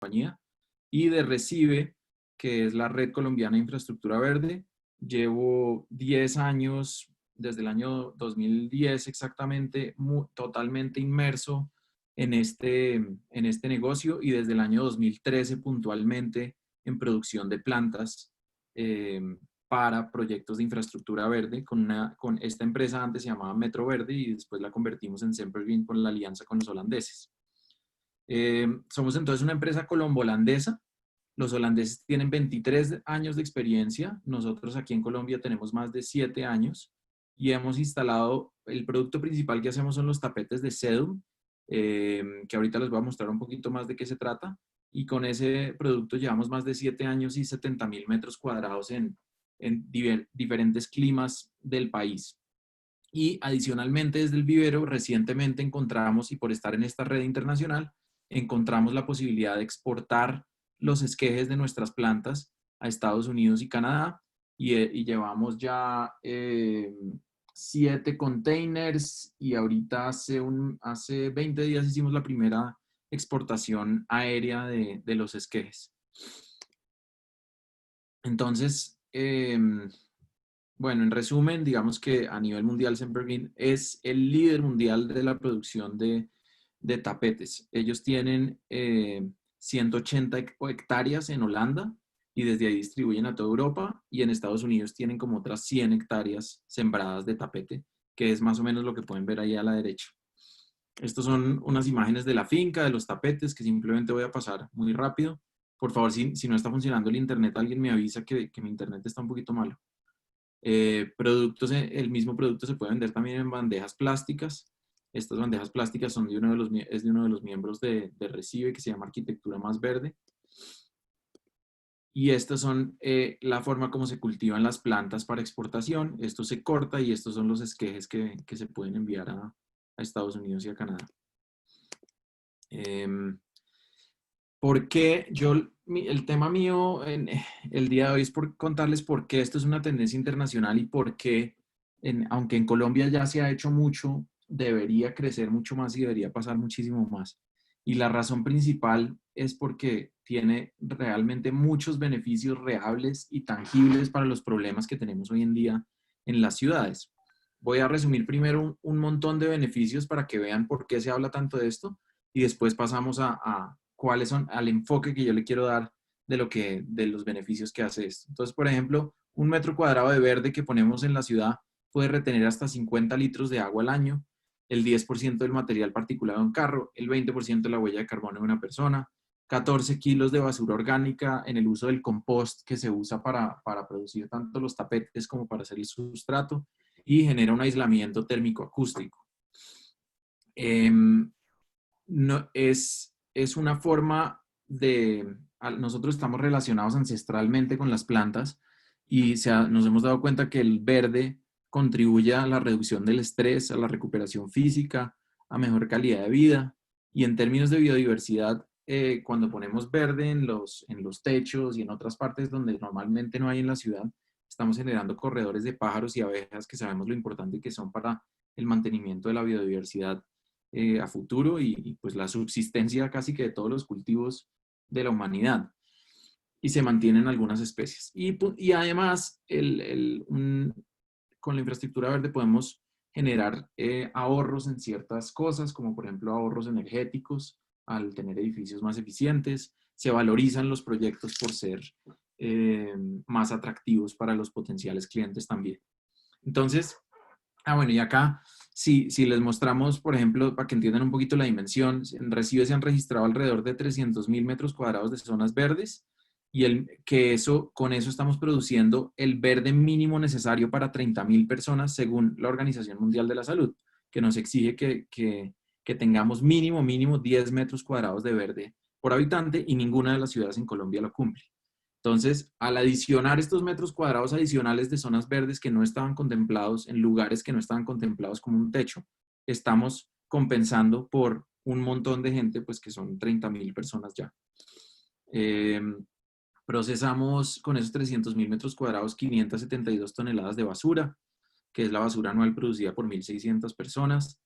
compañía, y de Recibe, que es la Red Colombiana de Infraestructura Verde. Llevo 10 años, desde el año 2010 exactamente, totalmente inmerso en este negocio, y desde el año 2013 puntualmente en producción de plantas eh, para proyectos de infraestructura verde con esta empresa. Antes se llamaba Metro Verde y después la convertimos en Sempergreen con la alianza con los holandeses. Somos entonces una empresa colombo-holandesa. Los holandeses tienen 23 años de experiencia. Nosotros aquí en Colombia tenemos más de 7 años y hemos instalado, el producto principal que hacemos son los tapetes de Sedum, que ahorita les voy a mostrar un poquito más de qué se trata. Y con ese producto llevamos más de 7 años y 70.000 metros cuadrados en diferentes climas del país. Y adicionalmente desde el vivero recientemente encontramos, y por estar en esta red internacional, encontramos la posibilidad de exportar los esquejes de nuestras plantas a Estados Unidos y Canadá, y llevamos ya 7 containers, y ahorita hace 20 días hicimos la primera exportación aérea de los esquejes. Entonces, bueno, en resumen, digamos que a nivel mundial Sempergreen es el líder mundial de la producción de tapetes. Ellos tienen 180 hectáreas en Holanda y desde ahí distribuyen a toda Europa, y en Estados Unidos tienen como otras 100 hectáreas sembradas de tapete, que es más o menos lo que pueden ver ahí a la derecha. Estos son unas imágenes de la finca, de los tapetes, que simplemente voy a pasar muy rápido. Por favor, si no está funcionando el internet, alguien me avisa que mi internet está un poquito malo. El mismo producto se puede vender también en bandejas plásticas. Estas bandejas plásticas son es de uno de los miembros de Recibe, que se llama Arquitectura Más Verde. Y estas son la forma como se cultivan las plantas para exportación. Esto se corta y estos son los esquejes que se pueden enviar a Estados Unidos y a Canadá. ¿Por qué el tema mío el día de hoy es por contarles por qué esto es una tendencia internacional y por qué, aunque en Colombia ya se ha hecho mucho, debería crecer mucho más y debería pasar muchísimo más? Y la razón principal es porque tiene realmente muchos beneficios reales y tangibles para los problemas que tenemos hoy en día en las ciudades. Voy a resumir primero un montón de beneficios para que vean por qué se habla tanto de esto, y después pasamos a cuáles son, al enfoque que yo le quiero dar de los beneficios que hace esto. Entonces, por ejemplo, un metro cuadrado de verde que ponemos en la ciudad puede retener hasta 50 litros de agua al año, el 10% del material particulado de un carro, el 20% de la huella de carbono de una persona, 14 kilos de basura orgánica en el uso del compost que se usa para producir tanto los tapetes como para hacer el sustrato, y genera un aislamiento térmico acústico. No, es una forma nosotros estamos relacionados ancestralmente con las plantas, y nos hemos dado cuenta que el verde contribuye a la reducción del estrés, a la recuperación física, a mejor calidad de vida. Y en términos de biodiversidad, cuando ponemos verde en los techos y en otras partes donde normalmente no hay en la ciudad, estamos generando corredores de pájaros y abejas, que sabemos lo importante que son para el mantenimiento de la biodiversidad a futuro, y pues la subsistencia casi que de todos los cultivos de la humanidad, y se mantienen algunas especies. Y además, con la infraestructura verde podemos generar ahorros en ciertas cosas, como por ejemplo ahorros energéticos al tener edificios más eficientes. Se valorizan los proyectos por ser más atractivos para los potenciales clientes también. Entonces, bueno, y acá, si les mostramos, por ejemplo, para que entiendan un poquito la dimensión, en Recibe se han registrado alrededor de 300.000 metros cuadrados de zonas verdes, y con eso estamos produciendo el verde mínimo necesario para 30.000 personas, según la Organización Mundial de la Salud, que nos exige que tengamos mínimo 10 metros cuadrados de verde por habitante, y ninguna de las ciudades en Colombia lo cumple. Entonces, al adicionar estos metros cuadrados adicionales de zonas verdes que no estaban contemplados en lugares que no estaban contemplados como un techo, estamos compensando por un montón de gente, pues que son 30.000 personas ya. Procesamos con esos 300.000 metros cuadrados 572 toneladas de basura, que es la basura anual producida por 1.600 personas.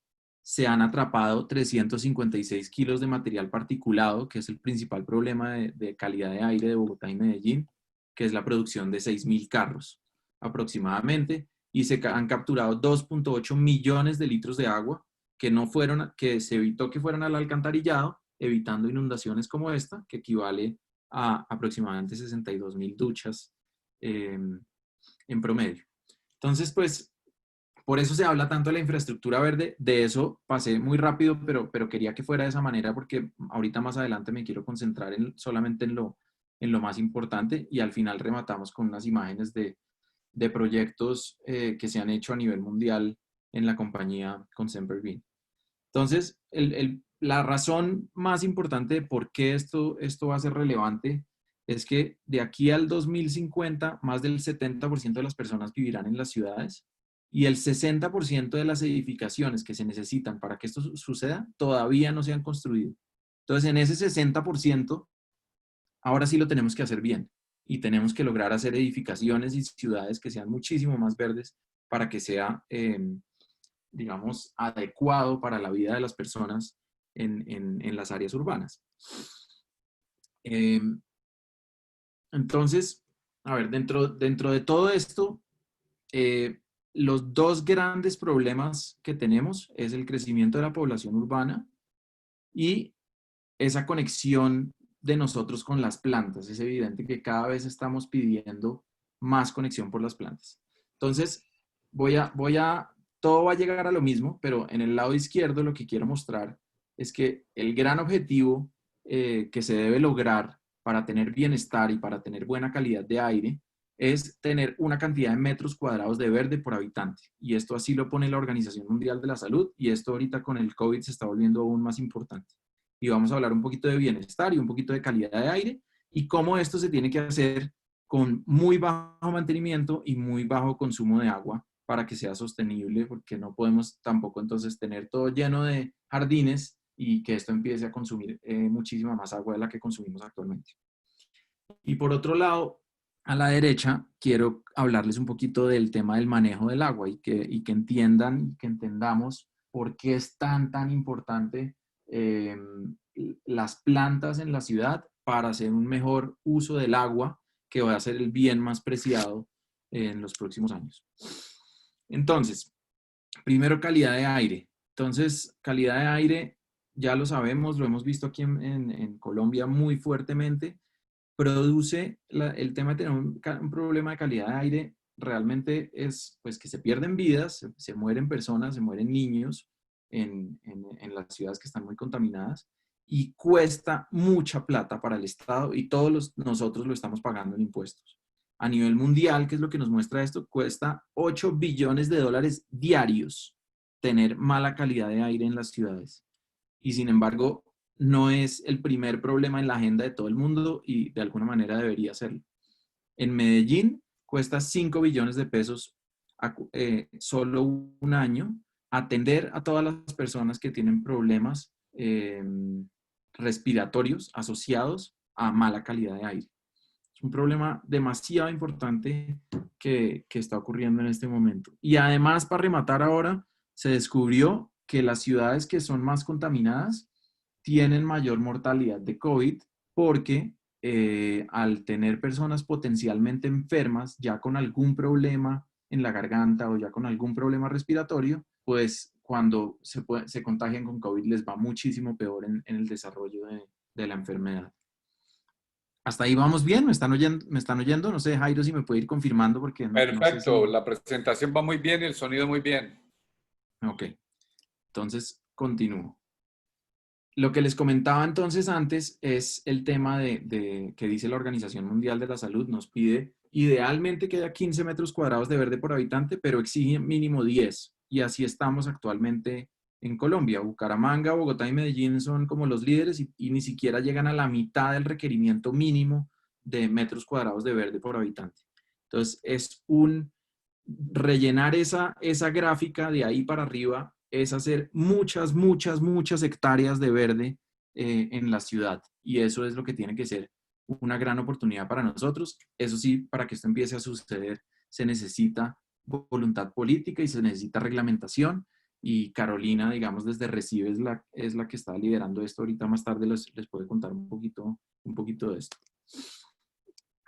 se han atrapado 356 kilos de material particulado, que es el principal problema de calidad de aire de Bogotá y Medellín, que es la producción de 6.000 carros aproximadamente, y se han capturado 2.8 millones de litros de agua que se evitó que fueran al alcantarillado, evitando inundaciones como esta, que equivale a aproximadamente 62.000 duchas en promedio. Entonces, pues, por eso se habla tanto de la infraestructura verde. De eso pasé muy rápido, pero quería que fuera de esa manera porque ahorita más adelante me quiero concentrar solamente en lo más importante, y al final rematamos con unas imágenes de proyectos que se han hecho a nivel mundial en la compañía con Semper Bien. Entonces, la razón más importante de por qué esto va a ser relevante es que de aquí al 2050, más del 70% de las personas vivirán en las ciudades, y el 60% de las edificaciones que se necesitan para que esto suceda todavía no se han construido. Entonces, en ese 60%, ahora sí lo tenemos que hacer bien, y tenemos que lograr hacer edificaciones y ciudades que sean muchísimo más verdes para que sea, digamos, adecuado para la vida de las personas en las áreas urbanas. Entonces, a ver, dentro de todo esto, los dos grandes problemas que tenemos es el crecimiento de la población urbana y esa conexión de nosotros con las plantas. Es evidente que cada vez estamos pidiendo más conexión por las plantas. Entonces, todo va a llegar a lo mismo, pero en el lado izquierdo lo que quiero mostrar es que el gran objetivo que se debe lograr para tener bienestar y para tener buena calidad de aire es tener una cantidad de metros cuadrados de verde por habitante. Y esto así lo pone la Organización Mundial de la Salud, y esto ahorita con el COVID se está volviendo aún más importante. Y vamos a hablar un poquito de bienestar y un poquito de calidad de aire y cómo esto se tiene que hacer con muy bajo mantenimiento y muy bajo consumo de agua para que sea sostenible, porque no podemos tampoco entonces tener todo lleno de jardines y que esto empiece a consumir muchísima más agua de la que consumimos actualmente. Y por otro lado, a la derecha, quiero hablarles un poquito del tema del manejo del agua y que entiendan, que entendamos por qué es tan importante las plantas en la ciudad para hacer un mejor uso del agua, que va a ser el bien más preciado en los próximos años. Entonces, primero, calidad de aire. Entonces, calidad de aire, ya lo sabemos, lo hemos visto aquí en Colombia muy fuertemente. Produce el tema de tener un problema de calidad de aire, realmente es pues que se pierden vidas, se mueren personas, se mueren niños en las ciudades que están muy contaminadas, y cuesta mucha plata para el Estado, y todos nosotros lo estamos pagando en impuestos. A nivel mundial, ¿qué es lo que nos muestra esto? Cuesta 8 billones de dólares diarios tener mala calidad de aire en las ciudades. Y sin embargo, no es el primer problema en la agenda de todo el mundo, y de alguna manera debería serlo. En Medellín cuesta 5 billones de pesos solo un año atender a todas las personas que tienen problemas respiratorios asociados a mala calidad de aire. Es un problema demasiado importante que está ocurriendo en este momento. Y además, para rematar ahora, se descubrió que las ciudades que son más contaminadas tienen mayor mortalidad de COVID, porque al tener personas potencialmente enfermas, ya con algún problema en la garganta o ya con algún problema respiratorio, pues cuando se contagian con COVID les va muchísimo peor en el desarrollo de la enfermedad. Hasta ahí vamos bien, me están oyendo, no sé, Jairo, si me puede ir confirmando porque no sé Perfecto, si... la presentación va muy bien y el sonido muy bien. Ok, entonces continúo. Lo que les comentaba entonces antes es el tema que dice la Organización Mundial de la Salud. Nos pide idealmente que haya 15 metros cuadrados de verde por habitante, pero exige mínimo 10. Y así estamos actualmente en Colombia. Bucaramanga, Bogotá y Medellín son como los líderes, y ni siquiera llegan a la mitad del requerimiento mínimo de metros cuadrados de verde por habitante. Entonces, es rellenar esa gráfica de ahí para arriba, es hacer muchas hectáreas de verde en la ciudad. Y eso es lo que tiene que ser una gran oportunidad para nosotros. Eso sí, para que esto empiece a suceder, se necesita voluntad política y se necesita reglamentación. y Carolina, digamos, desde Recibe es la que está liderando esto. Ahorita más tarde les puedo contar un poquito de esto.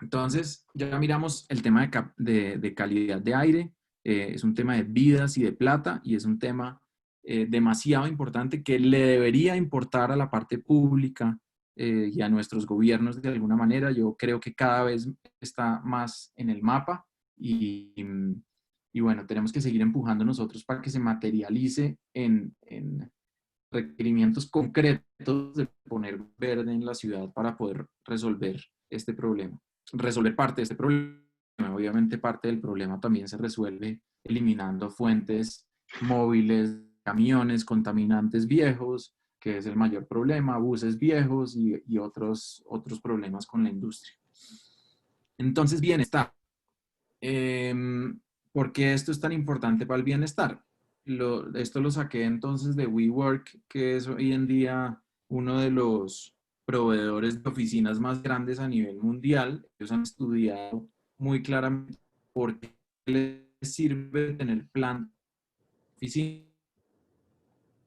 Entonces, ya miramos el tema de calidad de aire, es un tema de vidas y de plata, y es un tema demasiado importante que le debería importar a la parte pública y a nuestros gobiernos de alguna manera. Yo creo que cada vez está más en el mapa y bueno, tenemos que seguir empujando nosotros para que se materialice en requerimientos concretos de poner verde en la ciudad para poder resolver este problema. Resolver parte de este problema. Obviamente parte del problema también se resuelve eliminando fuentes móviles, camiones contaminantes viejos, que es el mayor problema, buses viejos y otros problemas con la industria. Entonces, bienestar. ¿Por qué esto es tan importante para el bienestar? Esto lo saqué entonces de WeWork, que es hoy en día uno de los proveedores de oficinas más grandes a nivel mundial. Ellos han estudiado muy claramente por qué les sirve tener planta de oficina.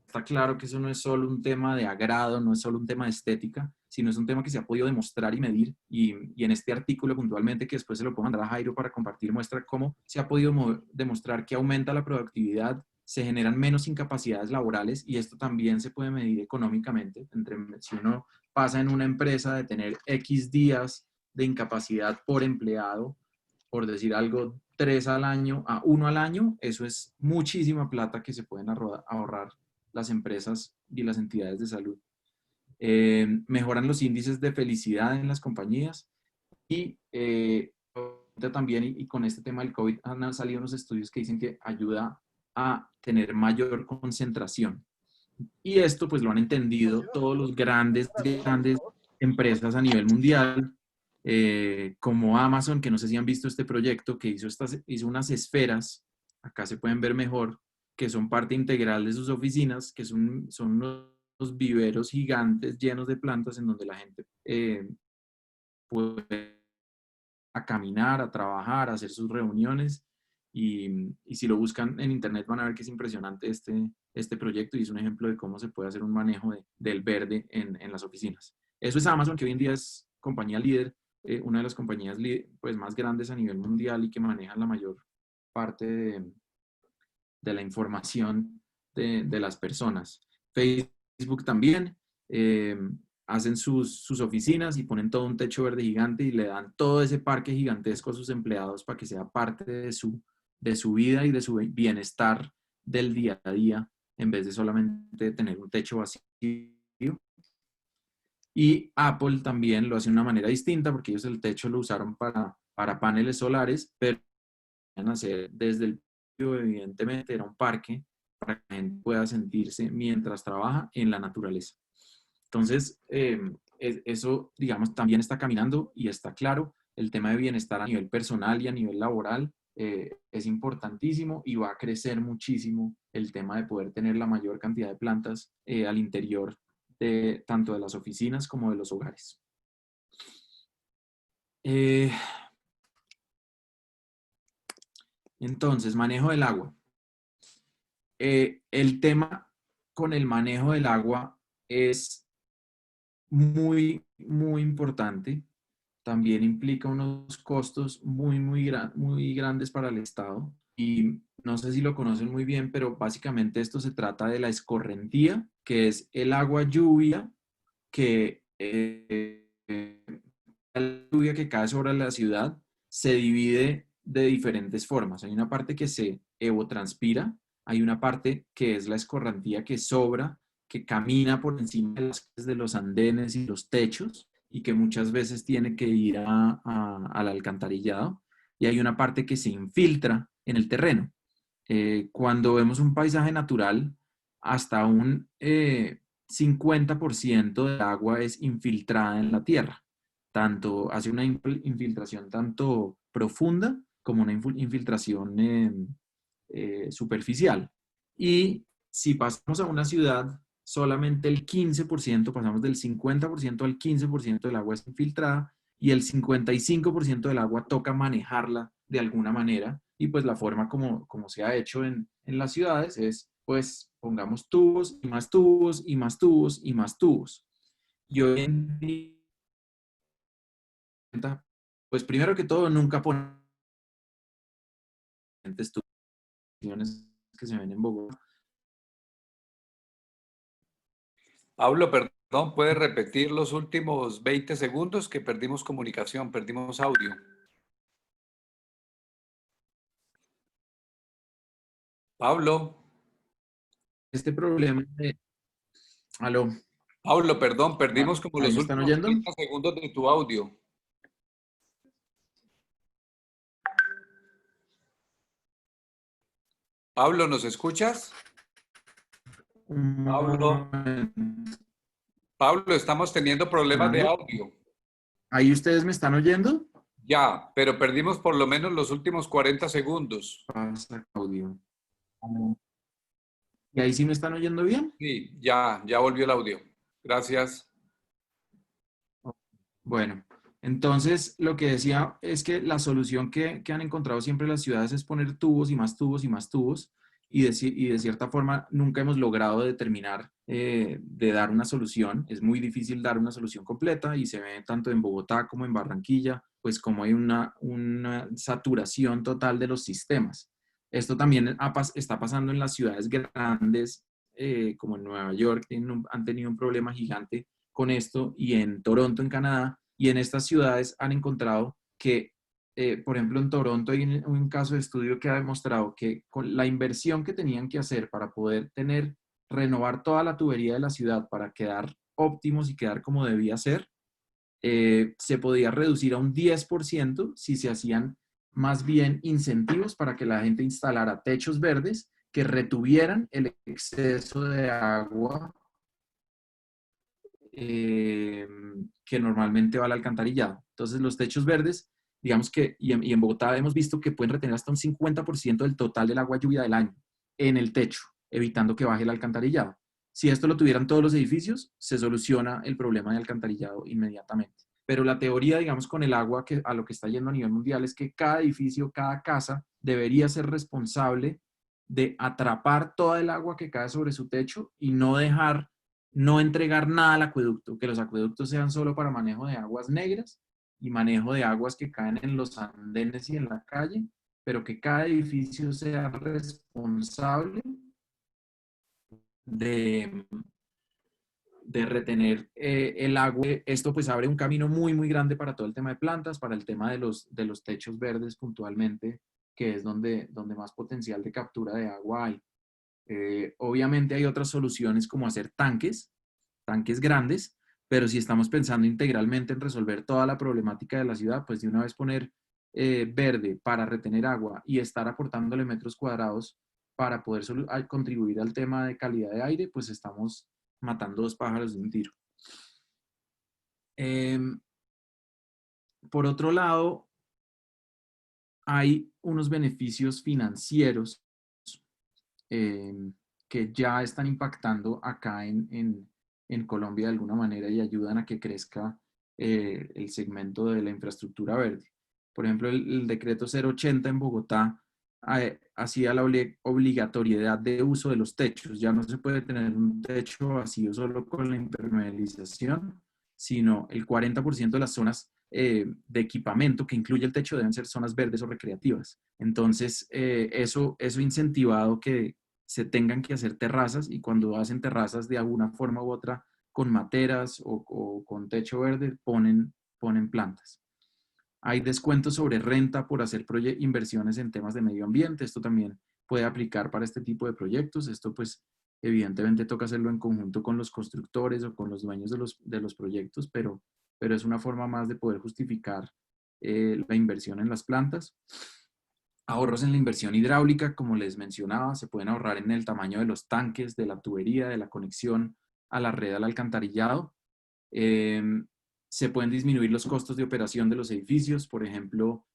Está claro que eso no es solo un tema de agrado, no es solo un tema de estética, sino es un tema que se ha podido demostrar y medir. Y en este artículo puntualmente, que después se lo puedo mandar a Jairo para compartir, muestra cómo se ha podido demostrar que aumenta la productividad, se generan menos incapacidades laborales, y esto también se puede medir económicamente. Si uno pasa en una empresa de tener X días de incapacidad por empleado, por decir algo, 3 al año a 1 al año, eso es muchísima plata que se pueden ahorrar las empresas y las entidades de salud. Mejoran los índices de felicidad en las compañías y también, y con este tema del COVID, han salido unos estudios que dicen que ayuda a tener mayor concentración. Y esto pues lo han entendido todos los grandes empresas a nivel mundial, como Amazon, que no sé si han visto este proyecto, que hizo unas esferas, acá se pueden ver mejor, que son parte integral de sus oficinas, que son unos viveros gigantes llenos de plantas en donde la gente puede a caminar, a trabajar, a hacer sus reuniones. Y si lo buscan en internet van a ver que es impresionante este proyecto, y es un ejemplo de cómo se puede hacer un manejo del verde en las oficinas. Eso es Amazon, que hoy en día es compañía líder, una de las compañías pues, más grandes a nivel mundial y que manejan la mayor parte de la información de las personas. Facebook también. Hacen sus oficinas y ponen todo un techo verde gigante y le dan todo ese parque gigantesco a sus empleados para que sea parte de su vida y de su bienestar del día a día, en vez de solamente tener un techo vacío. Y Apple también lo hace de una manera distinta, porque ellos el techo lo usaron para paneles solares, pero hacer desde el principio, evidentemente, era un parque para que la gente pueda sentirse mientras trabaja en la naturaleza. Entonces, eso, digamos, también está caminando y está claro. El tema de bienestar a nivel personal y a nivel laboral es importantísimo, y va a crecer muchísimo el tema de poder tener la mayor cantidad de plantas al interior tanto de las oficinas como de los hogares. Entonces, manejo del agua. El tema con el manejo del agua es muy, muy importante. También implica unos costos muy grandes para el Estado. Y no sé si lo conocen muy bien, pero básicamente esto se trata de la escorrentía, que es el agua lluvia que, la lluvia que cae sobre la ciudad se divide de diferentes formas. Hay una parte que se evotranspira, hay una parte que es la escorrentía que sobra, que camina por encima de los andenes y los techos, y que muchas veces tiene que ir al alcantarillado, y hay una parte que se infiltra en el terreno. Cuando vemos un paisaje natural, hasta un 50% del agua es infiltrada en la tierra. Hace una infiltración tanto profunda como una infiltración superficial. Y si pasamos a una ciudad, solamente el 15%, pasamos del 50% al 15% del agua es infiltrada, y el 55% del agua toca manejarla de alguna manera. Y pues la forma como se ha hecho en las ciudades es pues pongamos tubos y más tubos y más tubos y más tubos. Y hoy en día, pues primero que todo, nunca ponen tubos que se ven en Bogotá. Pablo, perdón, ¿puedes repetir los últimos 20 segundos que perdimos comunicación, perdimos audio? Pablo, Este problema de... Aló, Pablo, perdón, perdimos como ¿ahí los me están últimos oyendo? 30 segundos de tu audio. Pablo, ¿nos escuchas? Un Pablo, momento. Pablo, estamos teniendo problemas de Fernando, audio. ¿ahí ustedes me están oyendo? Ya, pero perdimos por lo menos los últimos 40 segundos. Pasa audio. ¿Y ahí sí me están oyendo bien? Sí, ya volvió el audio. Gracias. Bueno, entonces lo que decía es que la solución que han encontrado siempre las ciudades es poner tubos y más tubos y más tubos y de cierta forma nunca hemos logrado determinar de dar una solución. Es muy difícil dar una solución completa y se ve tanto en Bogotá como en Barranquilla, pues como hay una saturación total de los sistemas. Esto también está pasando en las ciudades grandes como en Nueva York, han tenido un problema gigante con esto y en Toronto, en Canadá, y en estas ciudades han encontrado que, por ejemplo, en Toronto hay un caso de estudio que ha demostrado que con la inversión que tenían que hacer para poder renovar toda la tubería de la ciudad para quedar óptimos y quedar como debía ser, se podía reducir a un 10% si se hacían más bien incentivos para que la gente instalara techos verdes que retuvieran el exceso de agua eh, que normalmente va al alcantarillado. Entonces, los techos verdes, digamos que, y en Bogotá hemos visto que pueden retener hasta un 50% del total del agua lluvia del año en el techo, evitando que baje el alcantarillado. Si esto lo tuvieran todos los edificios, se soluciona el problema de alcantarillado inmediatamente. Pero la teoría, digamos, con el agua que a lo que está yendo a nivel mundial es que cada edificio, cada casa debería ser responsable de atrapar toda el agua que cae sobre su techo y no entregar nada al acueducto, que los acueductos sean solo para manejo de aguas negras y manejo de aguas que caen en los andenes y en la calle, pero que cada edificio sea responsable de, de retener el agua. Esto pues abre un camino muy, muy grande para todo el tema de plantas, para el tema de los techos verdes puntualmente, que es donde más potencial de captura de agua hay. Obviamente hay otras soluciones como hacer tanques grandes, pero si estamos pensando integralmente en resolver toda la problemática de la ciudad, pues de una vez poner verde para retener agua y estar aportándole metros cuadrados para poder contribuir al tema de calidad de aire, pues estamos matando dos pájaros de un tiro. Por otro lado, hay unos beneficios financieros que ya están impactando acá en Colombia de alguna manera y ayudan a que crezca el segmento de la infraestructura verde. Por ejemplo, el decreto 080 en Bogotá hacía la obligatoriedad de uso de los techos. Ya no se puede tener un techo vacío solo con la impermeabilización, sino el 40% de las zonas de equipamiento que incluye el techo deben ser zonas verdes o recreativas. Entonces, eso ha incentivado que se tengan que hacer terrazas y cuando hacen terrazas de alguna forma u otra con materas o con techo verde, ponen plantas. Hay descuentos sobre renta por hacer inversiones en temas de medio ambiente. Esto también puede aplicar para este tipo de proyectos. Esto pues evidentemente toca hacerlo en conjunto con los constructores o con los dueños de los proyectos, pero es una forma más de poder justificar la inversión en las plantas. Ahorros en la inversión hidráulica, como les mencionaba, se pueden ahorrar en el tamaño de los tanques, de la tubería, de la conexión a la red al alcantarillado. Eh, Se pueden disminuir los costos de operación de los edificios, por ejemplo,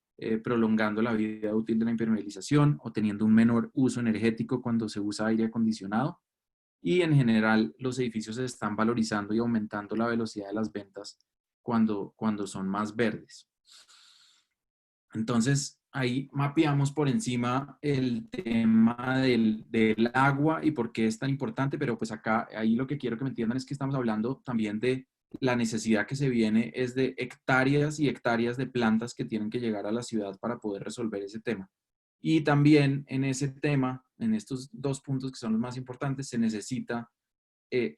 prolongando la vida útil de la impermeabilización o teniendo un menor uso energético cuando se usa aire acondicionado. Y en general, los edificios se están valorizando y aumentando la velocidad de las ventas cuando son más verdes. Entonces, ahí mapeamos por encima el tema del agua y por qué es tan importante, pero pues acá, ahí lo que quiero que me entiendan es que estamos hablando también de la necesidad que se viene es de hectáreas y hectáreas de plantas que tienen que llegar a la ciudad para poder resolver ese tema. Y también en ese tema, en estos dos puntos que son los más importantes, se necesita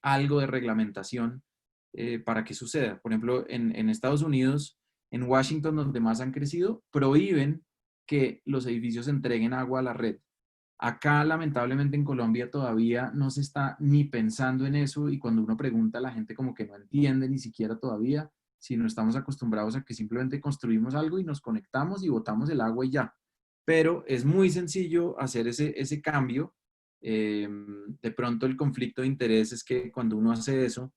algo de reglamentación para que suceda. Por ejemplo, en Estados Unidos, en Washington, donde más han crecido, prohíben que los edificios entreguen agua a la red. Acá, lamentablemente, en Colombia todavía no se está ni pensando en eso y cuando uno pregunta a la gente como que no entiende ni siquiera todavía, si no estamos acostumbrados a que simplemente construimos algo y nos conectamos y botamos el agua y ya. Pero es muy sencillo hacer ese cambio. De pronto el conflicto de interés es que cuando uno hace eso,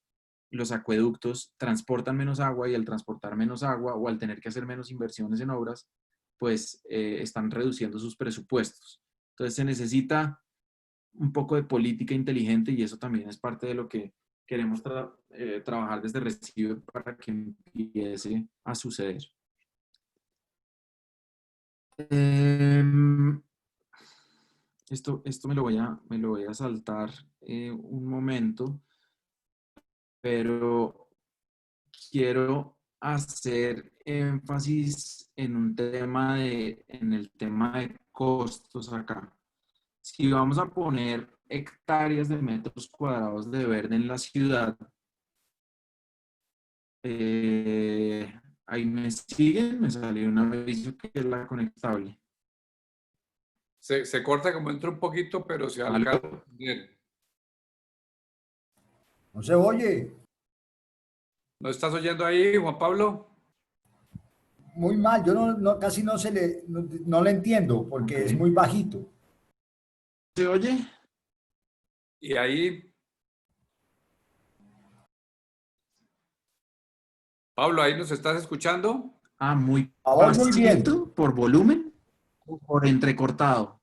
los acueductos transportan menos agua y al transportar menos agua o al tener que hacer menos inversiones en obras, pues están reduciendo sus presupuestos. Entonces se necesita un poco de política inteligente y eso también es parte de lo que queremos trabajar desde Recibe para que empiece a suceder. Esto me lo voy a saltar un momento, pero quiero hacer énfasis en un tema en el tema de costos acá. Si vamos a poner hectáreas de metros cuadrados de verde en la ciudad, ahí me siguen, me salió un aviso que es la conectable. Se corta como entra un poquito, pero se alcanza. ¿Aló? Bien. No se oye. ¿No estás oyendo ahí, Juan Pablo? Muy mal. Yo casi no le entiendo porque es Ok. muy bajito. ¿Se oye? Y ahí, Pablo, ¿ahí nos estás escuchando? Ah, muy Ahora muy bien. bajito por volumen o por entrecortado.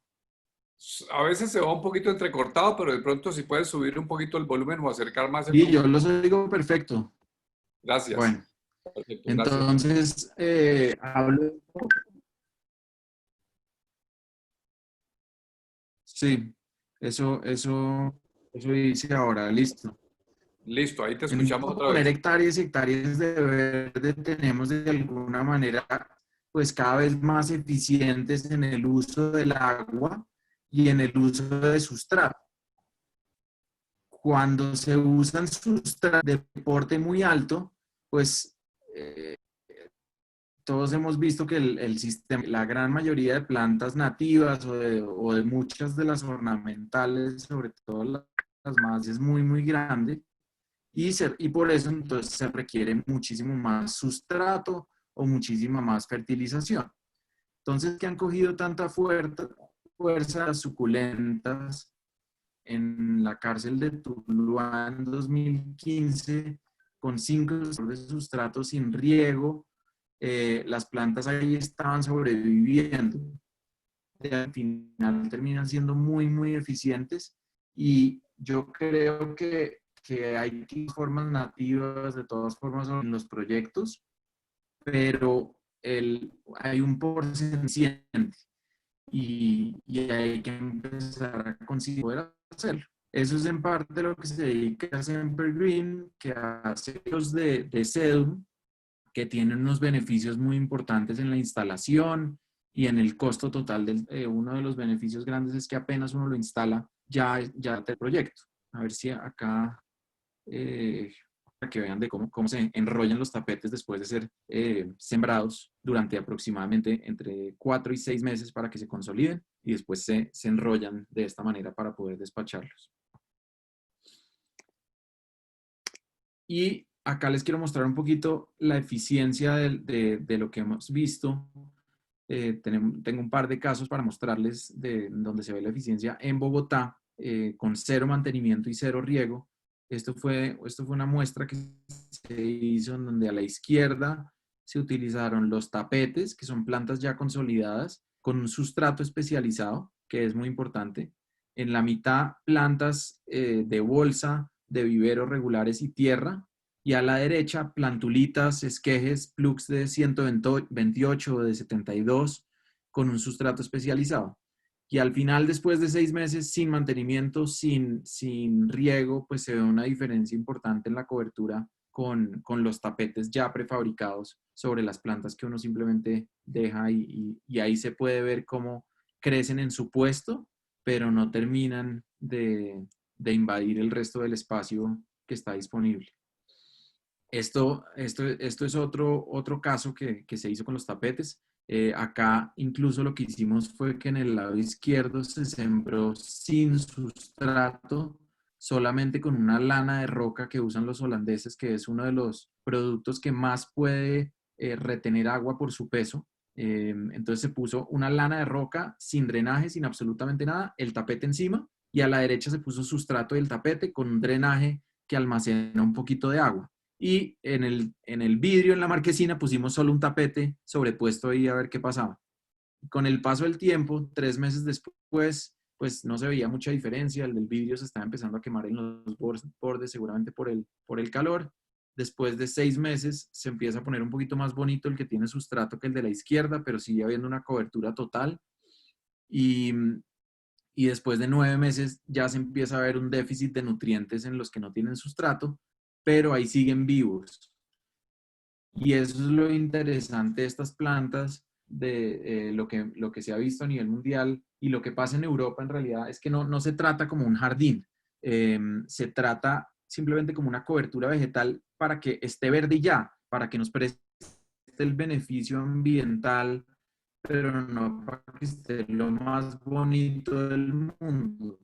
A veces se va un poquito entrecortado, pero de pronto si puedes subir un poquito el volumen o acercar más el Sí, yo micrófono. los oigo perfecto. Gracias. Bueno, Perfecto, gracias. entonces hablo. Sí, eso dice ahora, listo. Listo, ahí te En escuchamos otra poner vez. hectáreas y hectáreas de verde tenemos de alguna manera pues cada vez más eficientes en el uso del agua y en el uso de sustrato. Cuando se usan sustratos de porte muy alto, pues todos hemos visto que el sistema, la gran mayoría de plantas nativas o de muchas de las ornamentales, sobre todo las más, es muy, muy grande y por eso entonces se requiere muchísimo más sustrato o muchísima más fertilización. Entonces, que han cogido tanta fuerza las suculentas en la cárcel de Tuluá en 2015 con 5 de sustrato sin riego, las plantas ahí estaban sobreviviendo. Al final terminan siendo muy, muy eficientes y yo creo que hay formas nativas de todas formas en los proyectos, pero hay un porcentaje y hay que empezar a conseguir poder hacerlo. Eso es en parte lo que se dedica a Semper Green, que hace los de Sedum, que tienen unos beneficios muy importantes en la instalación y en el costo total. Uno de los beneficios grandes es que apenas uno lo instala, ya el proyecto. A ver si acá, para que vean de cómo se enrollan los tapetes después de ser sembrados durante aproximadamente entre 4 y 6 meses para que se consoliden y después se enrollan de esta manera para poder despacharlos. Y acá les quiero mostrar un poquito la eficiencia de lo que hemos visto. Tengo un par de casos para mostrarles de donde se ve la eficiencia en Bogotá, con cero mantenimiento y cero riego. Esto fue una muestra que se hizo en donde a la izquierda se utilizaron los tapetes, que son plantas ya consolidadas, con un sustrato especializado, que es muy importante. En la mitad, plantas de bolsa, de viveros regulares y tierra. Y a la derecha, plantulitas, esquejes, plugs de 128 o de 72, con un sustrato especializado. Y al final, después de 6 meses, sin mantenimiento, sin riego, pues se ve una diferencia importante en la cobertura con los tapetes ya prefabricados sobre las plantas que uno simplemente deja y ahí se puede ver cómo crecen en su puesto, pero no terminan de invadir el resto del espacio que está disponible. Esto es otro caso que se hizo con los tapetes. Acá incluso lo que hicimos fue que en el lado izquierdo se sembró sin sustrato, solamente con una lana de roca que usan los holandeses, que es uno de los productos que más puede retener agua por su peso. Entonces se puso una lana de roca sin drenaje, sin absolutamente nada, el tapete encima, y a la derecha se puso sustrato del tapete con un drenaje que almacena un poquito de agua. Y en el vidrio, en la marquesina, pusimos solo un tapete sobrepuesto ahí a ver qué pasaba. Con el paso del tiempo, 3 meses después, pues no se veía mucha diferencia. El del vidrio se estaba empezando a quemar en los bordes, seguramente por el calor. Después de 6 meses se empieza a poner un poquito más bonito el que tiene sustrato que el de la izquierda, pero sigue habiendo una cobertura total. Y después de 9 meses ya se empieza a ver un déficit de nutrientes en los que no tienen sustrato, pero ahí siguen vivos. Y eso es lo interesante de estas plantas, de lo que se ha visto a nivel mundial y lo que pasa en Europa en realidad es que no se trata como un jardín, se trata simplemente como una cobertura vegetal para que esté verde y ya, para que nos preste el beneficio ambiental, pero no para que esté lo más bonito del mundo.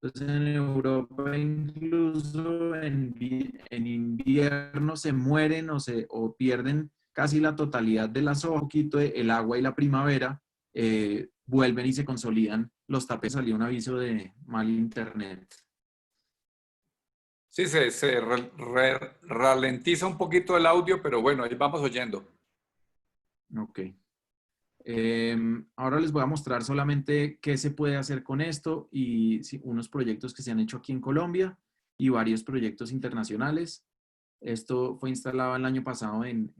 Entonces en Europa incluso en invierno se mueren o pierden casi la totalidad de las hojas, el agua y la primavera, vuelven y se consolidan los tapetes. Salió un aviso de mal internet. Sí, se ralentiza un poquito el audio, pero bueno, ahí vamos oyendo. Ok. Ahora les voy a mostrar solamente qué se puede hacer con esto y unos proyectos que se han hecho aquí en Colombia y varios proyectos internacionales. Esto fue instalado el año pasado en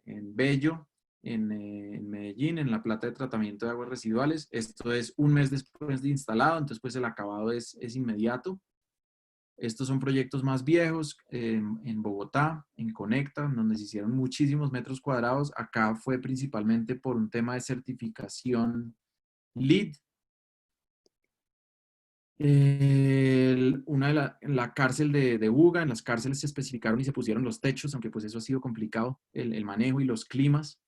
Bello, en Medellín, en la planta de tratamiento de aguas residuales. Esto es un mes después de instalado, entonces pues el acabado es inmediato. Estos son proyectos más viejos en Bogotá, en Conecta, donde se hicieron muchísimos metros cuadrados. Acá fue principalmente por un tema de certificación LEED. En la cárcel de Buga, en las cárceles se especificaron y se pusieron los techos, aunque pues eso ha sido complicado, el manejo y los climas.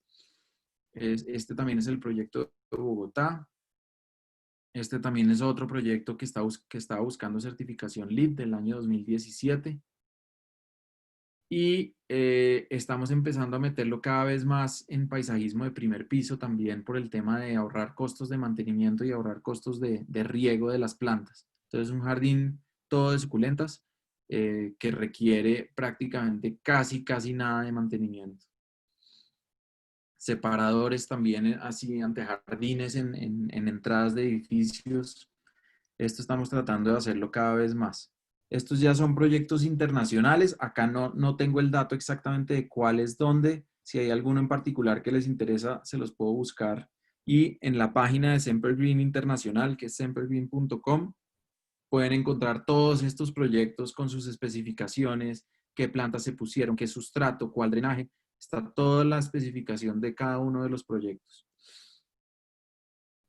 Este también es el proyecto de Bogotá. Este también es otro proyecto que estaba buscando certificación LEED del año 2017. Y estamos empezando a meterlo cada vez más en paisajismo de primer piso también por el tema de ahorrar costos de mantenimiento y ahorrar costos de riego de las plantas. Entonces un jardín todo de suculentas que requiere prácticamente casi nada de mantenimiento. Separadores también así ante jardines en entradas de edificios. Esto estamos tratando de hacerlo cada vez más. Estos ya son proyectos internacionales. Acá no tengo el dato exactamente de cuál es dónde. Si hay alguno en particular que les interesa, se los puedo buscar. Y en la página de Sempergreen Internacional, que es sempergreen.com, pueden encontrar todos estos proyectos con sus especificaciones, qué plantas se pusieron, qué sustrato, cuál drenaje. Está toda la especificación de cada uno de los proyectos.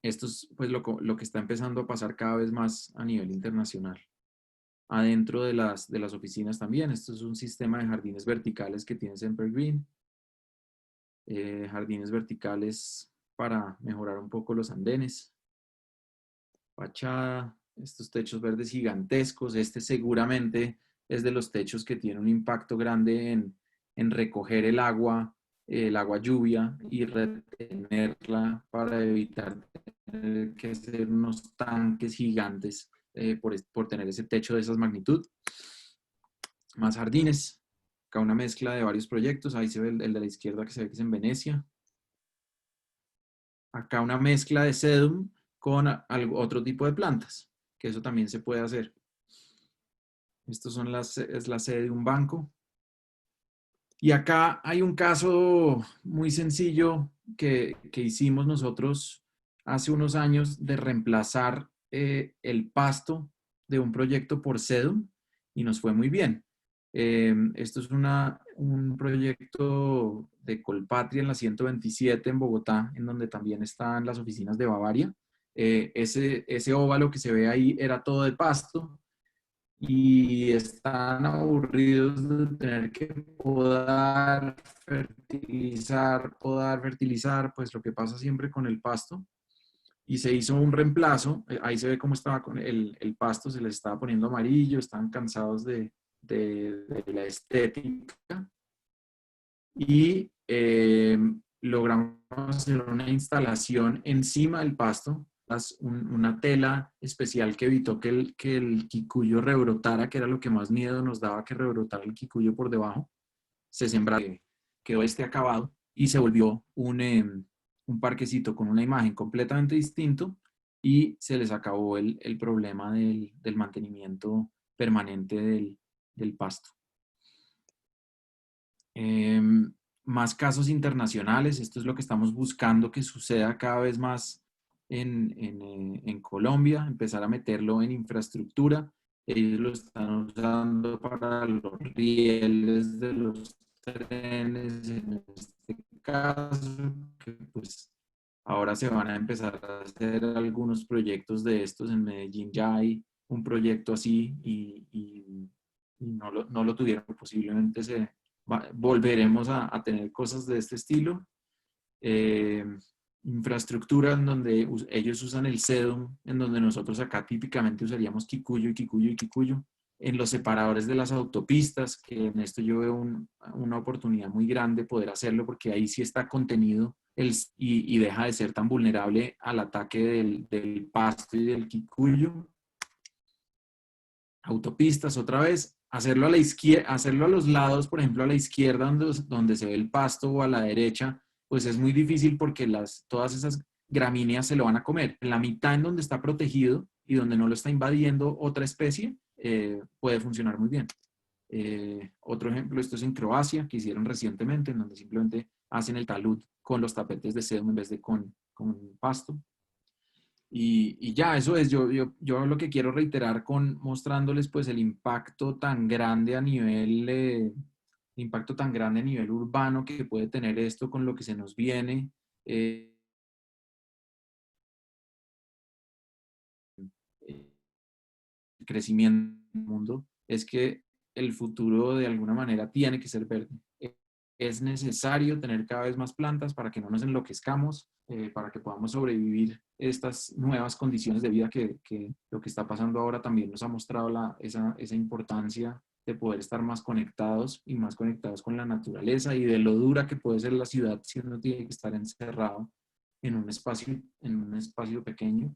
Esto es pues lo que está empezando a pasar cada vez más a nivel internacional. Adentro de las oficinas también. Esto es un sistema de jardines verticales que tiene Sempergreen. Jardines verticales para mejorar un poco los andenes. Fachada. Estos techos verdes gigantescos. Este seguramente es de los techos que tiene un impacto grande en recoger el agua lluvia y retenerla para evitar tener que hacer unos tanques gigantes por tener ese techo de esas magnitud. Más jardines. Acá una mezcla de varios proyectos. Ahí se ve el de la izquierda que se ve que es en Venecia. Acá una mezcla de sedum con otro tipo de plantas, que eso también se puede hacer. Estos es la sede de un banco. Y acá hay un caso muy sencillo que hicimos nosotros hace unos años de reemplazar el pasto de un proyecto por sedum y nos fue muy bien. Esto es un proyecto de Colpatria en la 127 en Bogotá, en donde también están las oficinas de Bavaria. Ese óvalo que se ve ahí era todo de pasto y están aburridos de tener que podar, fertilizar, pues lo que pasa siempre con el pasto. Y se hizo un reemplazo, ahí se ve cómo estaba con el pasto, se les estaba poniendo amarillo, estaban cansados de la estética y logramos hacer una instalación encima del pasto, una tela especial que evitó que el quicuyo rebrotara, que era lo que más miedo nos daba, que rebrotara el quicuyo por debajo. Se sembró, quedó acabado y se volvió un parquecito con una imagen completamente distinto y se les acabó el problema del mantenimiento permanente del pasto. Más casos internacionales, esto es lo que estamos buscando que suceda cada vez más en Colombia, empezar a meterlo en infraestructura. Ellos lo están usando para los rieles de los trenes, en este caso, que pues ahora se van a empezar a hacer algunos proyectos de estos. En Medellín ya hay un proyecto así y no lo tuvieron, posiblemente volveremos a tener cosas de este estilo. Infraestructura en donde ellos usan el sedum, en donde nosotros acá típicamente usaríamos quicuyo y quicuyo y quicuyo. En los separadores de las autopistas, que en esto yo veo una oportunidad muy grande poder hacerlo, porque ahí sí está contenido y deja de ser tan vulnerable al ataque del pasto y del quicuyo. Autopistas, otra vez, hacerlo a la izquierda, hacerlo a los lados, por ejemplo, a la izquierda donde se ve el pasto, o a la derecha, pues es muy difícil porque todas esas gramíneas se lo van a comer. En la mitad en donde está protegido y donde no lo está invadiendo otra especie, puede funcionar muy bien. Otro ejemplo, esto es en Croacia, que hicieron recientemente, en donde simplemente hacen el talud con los tapetes de sedum en vez de con pasto. Y ya, eso es, yo lo que quiero reiterar mostrándoles pues el impacto tan grande a nivel urbano que puede tener esto con lo que se nos viene. El crecimiento del mundo, es que el futuro de alguna manera tiene que ser verde. Es necesario tener cada vez más plantas para que no nos enloquezcamos, para que podamos sobrevivir estas nuevas condiciones de vida que lo que está pasando ahora también nos ha mostrado esa importancia de poder estar más conectados y más conectados con la naturaleza y de lo dura que puede ser la ciudad si uno tiene que estar encerrado en un espacio pequeño.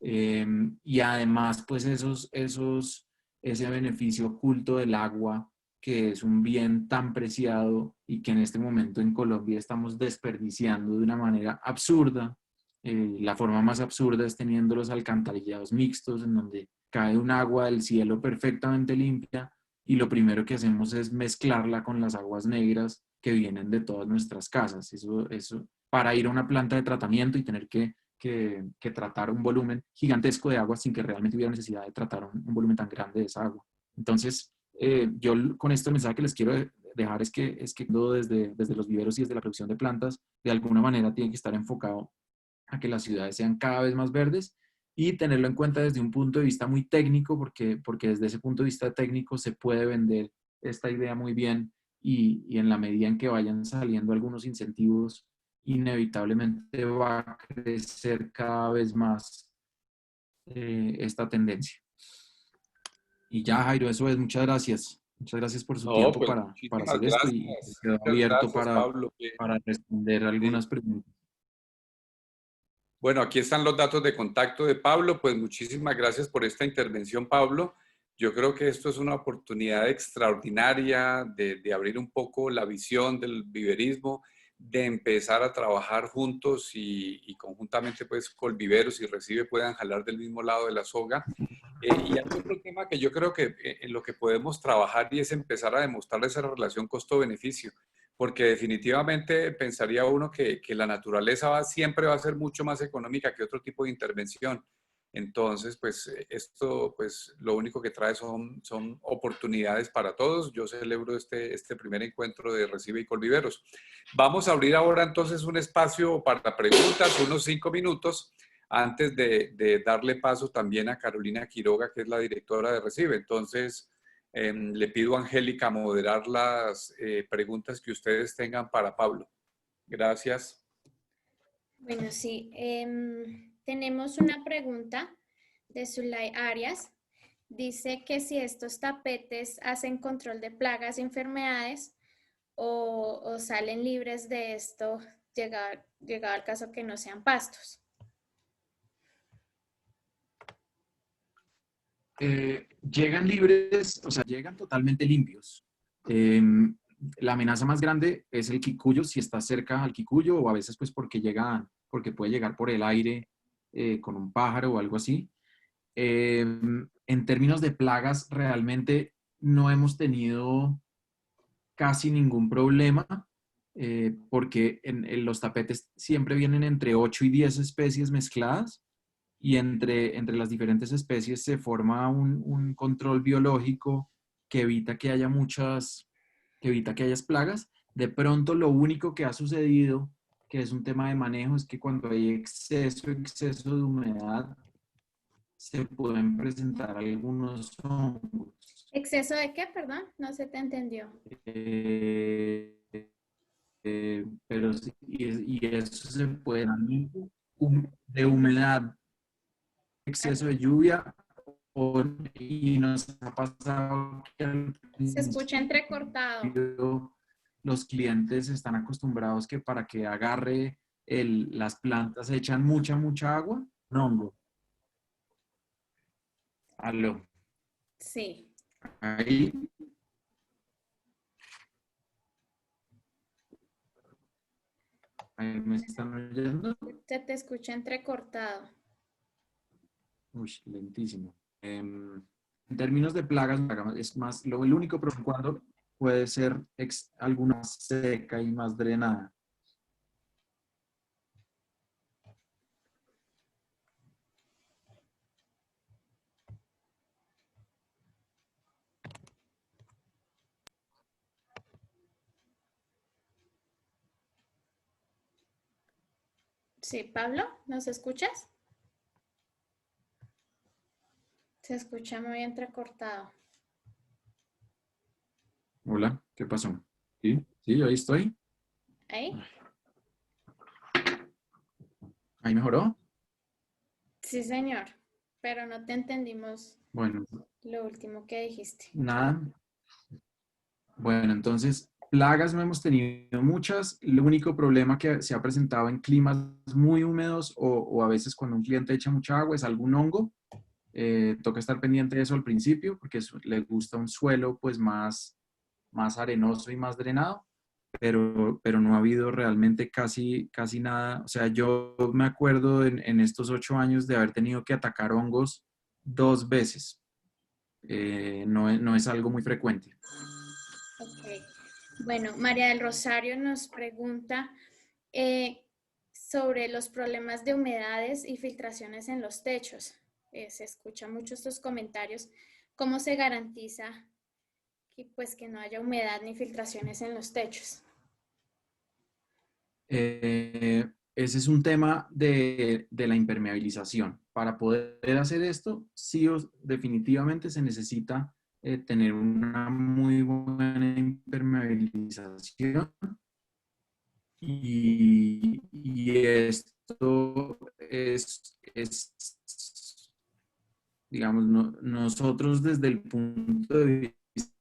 Y además, pues ese beneficio oculto del agua, que es un bien tan preciado y que en este momento en Colombia estamos desperdiciando de una manera absurda. La forma más absurda es teniendo los alcantarillados mixtos, en donde cae un agua del cielo perfectamente limpia y lo primero que hacemos es mezclarla con las aguas negras que vienen de todas nuestras casas. Eso para ir a una planta de tratamiento y tener que tratar un volumen gigantesco de agua sin que realmente hubiera necesidad de tratar un volumen tan grande de esa agua. Entonces, yo con esto el mensaje que les quiero dejar es que desde los viveros y desde la producción de plantas, de alguna manera tiene que estar enfocado a que las ciudades sean cada vez más verdes y tenerlo en cuenta desde un punto de vista muy técnico, porque desde ese punto de vista técnico se puede vender esta idea muy bien y en la medida en que vayan saliendo algunos incentivos, inevitablemente va a crecer cada vez más esta tendencia. Y ya, Jairo, eso es. Muchas gracias. Muchas gracias por su tiempo Pues para muchísimas hacer esto y gracias. quedo Muchas abierto gracias, Pablo. para responder algunas Sí. preguntas. Bueno, aquí están los datos de contacto de Pablo. Pues muchísimas gracias por esta intervención, Pablo. Yo creo que esto es una oportunidad extraordinaria de abrir un poco la visión del viverismo, de empezar a trabajar juntos y conjuntamente pues Colviveros y Recibe puedan jalar del mismo lado de la soga. Y hay otro tema que yo creo que en lo que podemos trabajar y es empezar a demostrar esa relación costo-beneficio. porque definitivamente pensaría uno que la naturaleza siempre va a ser mucho más económica que otro tipo de intervención. Entonces, pues esto, pues lo único que trae son oportunidades para todos. Yo celebro este primer encuentro de Recibe y Colviveros. Vamos a abrir ahora entonces un espacio para preguntas, unos 5 minutos, antes de darle paso también a Carolina Quiroga, que es la directora de Recibe. Entonces, le pido a Angélica moderar las preguntas que ustedes tengan para Pablo. Gracias. Bueno, sí. Tenemos una pregunta de Zulay Arias. Dice que si estos tapetes hacen control de plagas y enfermedades o salen libres de esto, llegado al caso que no sean pastos. Llegan libres, o sea, llegan totalmente limpios. La amenaza más grande es el quicuyo, si está cerca al quicuyo, o a veces pues porque puede llegar por el aire con un pájaro o algo así. En términos de plagas, realmente no hemos tenido casi ningún problema, porque en los tapetes siempre vienen entre 8 y 10 especies mezcladas, y entre las diferentes especies se forma un control biológico que evita que haya plagas. De pronto, lo único que ha sucedido, que es un tema de manejo, es que cuando hay exceso de humedad, se pueden presentar algunos hongos. ¿Exceso de qué? Perdón, no se te entendió. Pero sí, y eso se puede dar de humedad, exceso de lluvia, y nos ha pasado que al Se escucha entrecortado. principio los clientes están acostumbrados que para que agarre las plantas echan mucha agua. No, hongo. Aló. Sí. Ahí. Ahí me están oyendo. Se te escucha entrecortado. Uy, lentísimo. En términos de plagas, es más, el único problema cuando puede ser alguna seca y más drenada. Sí, Pablo, ¿nos escuchas? Se escucha muy entrecortado. Hola, ¿qué pasó? Sí, ahí estoy. ¿Ahí? ¿Ahí mejoró? Sí, señor, pero no te entendimos Bueno, lo último que dijiste. nada. Bueno, entonces, plagas no hemos tenido muchas. El único problema que se ha presentado en climas muy húmedos o a veces cuando un cliente echa mucha agua es algún hongo. Toca estar pendiente de eso al principio porque le gusta un suelo pues más arenoso y más drenado, pero no ha habido realmente casi nada. O sea, yo me acuerdo en estos 8 años de haber tenido que atacar hongos 2 veces. No es algo muy frecuente. Ok. Bueno, María del Rosario nos pregunta sobre los problemas de humedades y filtraciones en los techos. Se escuchan mucho estos comentarios. ¿Cómo se garantiza que no haya humedad ni filtraciones en los techos? Ese es un tema de la impermeabilización. Para poder hacer esto, definitivamente se necesita tener una muy buena impermeabilización, y esto digamos, nosotros desde el punto de vista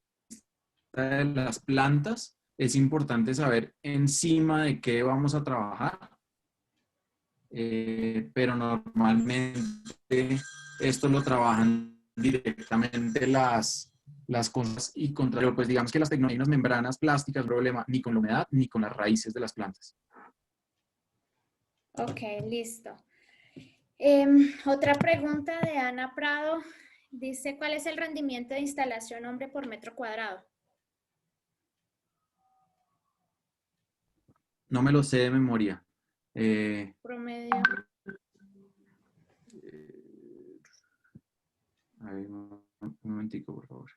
de las plantas, es importante saber encima de qué vamos a trabajar, pero normalmente esto lo trabajan directamente las cosas y contra, pues digamos que las tecnologías membranas plásticas, no hay problema ni con la humedad ni con las raíces de las plantas. Ok, listo. Otra pregunta de Ana Prado. Dice, ¿cuál es el rendimiento de instalación hombre por metro cuadrado? No me lo sé de memoria. Promedio. A ver, un momentico, por favor.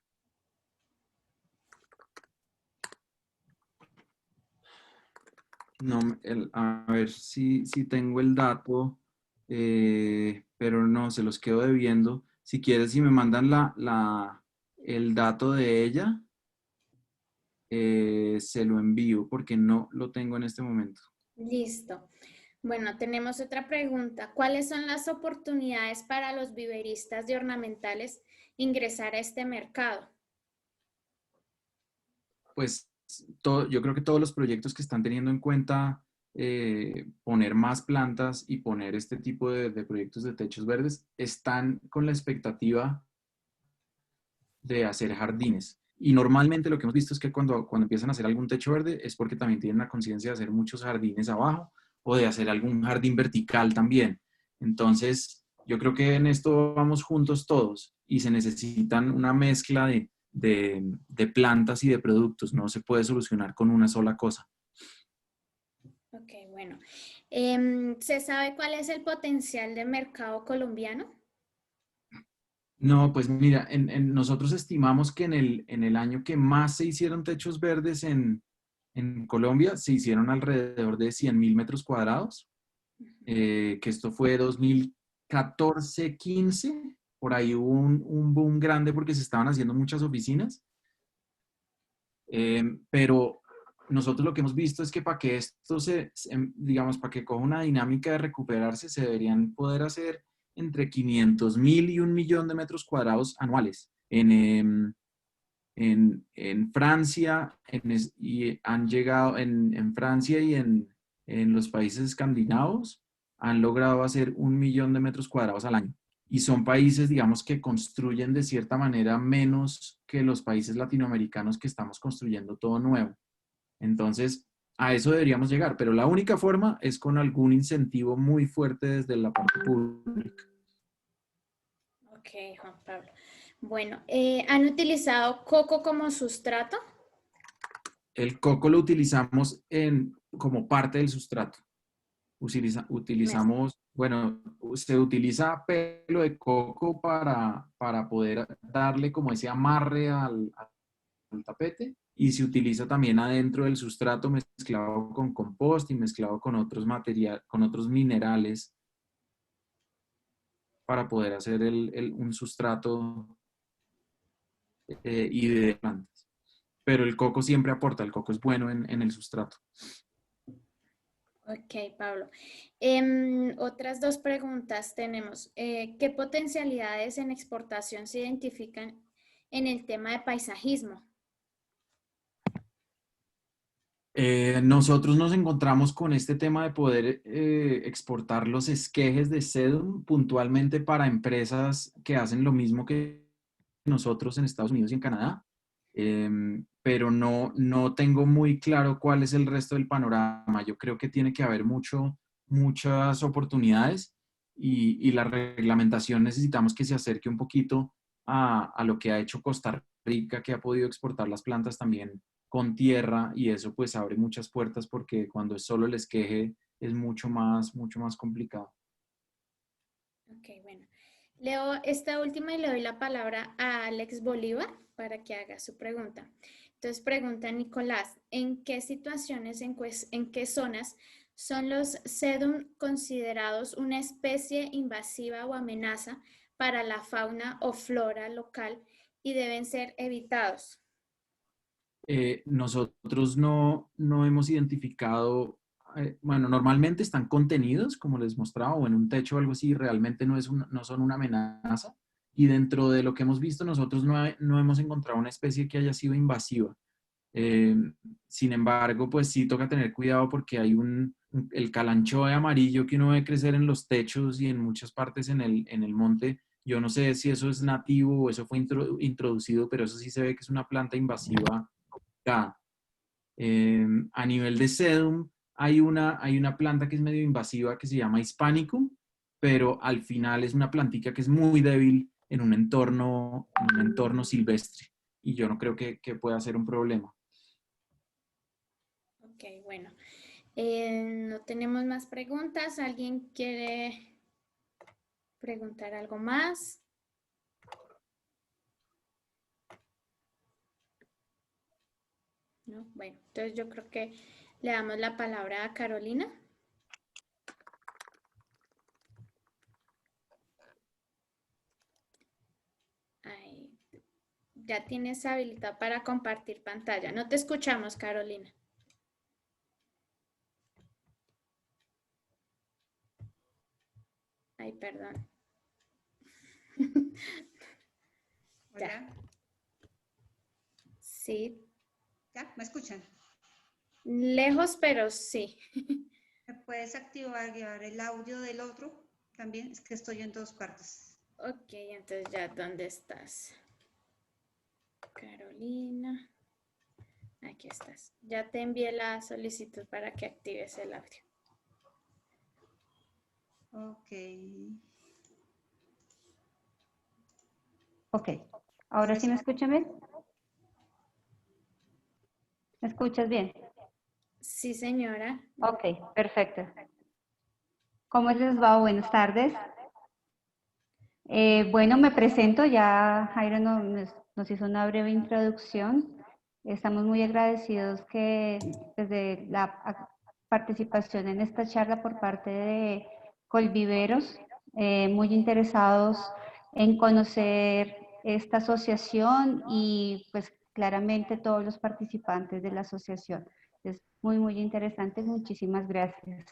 No, a ver si tengo el dato, pero no, se los quedo debiendo. Si quieres, si me mandan el dato de ella, se lo envío porque no lo tengo en este momento. Listo. Bueno, tenemos otra pregunta. ¿Cuáles son las oportunidades para los viveristas de ornamentales ingresar a este mercado? Pues yo creo que todos los proyectos que están teniendo en cuenta poner más plantas y poner este tipo de proyectos de techos verdes están con la expectativa de hacer jardines. Y normalmente lo que hemos visto es que cuando empiezan a hacer algún techo verde es porque también tienen la conciencia de hacer muchos jardines abajo o de hacer algún jardín vertical también. Entonces, yo creo que en esto vamos juntos todos y se necesitan una mezcla de plantas y de productos. No se puede solucionar con una sola cosa. Ok, bueno. ¿Se sabe cuál es el potencial de mercado colombiano? No, pues mira, nosotros estimamos que en el año que más se hicieron techos verdes en Colombia, se hicieron alrededor de 100.000 metros cuadrados, que esto fue 2014-15, por ahí hubo un boom grande porque se estaban haciendo muchas oficinas, pero nosotros lo que hemos visto es que para que esto digamos, para que coja una dinámica de recuperarse, se deberían poder hacer entre 500.000 y 1.000.000 de metros cuadrados anuales. En Francia, y han llegado en Francia y en los países escandinavos, han logrado hacer 1.000.000 de metros cuadrados al año. Y son países, digamos, que construyen de cierta manera menos que los países latinoamericanos que estamos construyendo todo nuevo. Entonces, a eso deberíamos llegar, pero la única forma es con algún incentivo muy fuerte desde la parte pública. Ok, Juan Pablo. Bueno, ¿han utilizado coco como sustrato? El coco lo utilizamos como parte del sustrato. Utilizamos, bueno, se utiliza pelo de coco para poder darle como ese amarre al tapete y se utiliza también adentro del sustrato mezclado con compost y mezclado con otros con otros minerales para poder hacer un sustrato y de plantas. Pero el coco siempre aporta, el coco es bueno en el sustrato. Ok, Pablo. Otras dos preguntas tenemos. ¿Qué potencialidades en exportación se identifican en el tema de paisajismo? Nosotros nos encontramos con este tema de poder exportar los esquejes de sedum puntualmente para empresas que hacen lo mismo que nosotros en Estados Unidos y en Canadá, pero no tengo muy claro cuál es el resto del panorama. Yo creo que tiene que haber muchas oportunidades y la reglamentación necesitamos que se acerque un poquito a lo que ha hecho Costa Rica, que ha podido exportar las plantas también con tierra y eso pues abre muchas puertas porque cuando es solo el esqueje es mucho más complicado. Ok, bueno. Leo esta última y le doy la palabra a Alex Bolívar para que haga su pregunta. Entonces pregunta Nicolás, ¿en qué situaciones, en qué zonas son los sedum considerados una especie invasiva o amenaza para la fauna o flora local y deben ser evitados? Nosotros no hemos identificado, bueno, normalmente están contenidos, como les mostraba, o en un techo o algo así, realmente no son una amenaza. Y dentro de lo que hemos visto, nosotros no hemos encontrado una especie que haya sido invasiva. Eh, Sin embargo, pues sí toca tener cuidado porque hay el calanchoe amarillo que uno ve crecer en los techos y en muchas partes en el monte. Yo no sé si eso es nativo o eso fue introducido, pero eso sí se ve que es una planta invasiva acá. A nivel de sedum, hay una planta que es medio invasiva que se llama Hispanicum, pero al final es una plantica que es muy débil en un entorno silvestre y yo no creo que pueda ser un problema. Ok, bueno. No tenemos más preguntas. ¿Alguien quiere preguntar algo más? No, bueno, entonces yo creo que le damos la palabra a Carolina. Ahí. Ya tienes habilitado para compartir pantalla. No te escuchamos, Carolina. Ay, perdón. Ya. Hola, Sí, ¿ya? ¿Me escuchan? lejos, pero sí. ¿Me puedes activar el audio del otro? También es que estoy en dos partes. Ok, entonces ya, ¿dónde estás? Carolina. Aquí estás. Ya te envié la solicitud para que actives el audio. Ok. Ok, ahora sí me escuchan bien. ¿Me escuchas bien? Sí, señora. Ok, perfecto. ¿Cómo les va? Buenas tardes. Bueno, me presento, ya Jairo nos hizo una breve introducción. Estamos muy agradecidos que desde la participación en esta charla por parte de Colviveros, muy interesados en conocer esta asociación y pues claramente todos los participantes de la asociación. Es muy interesante, muchísimas gracias.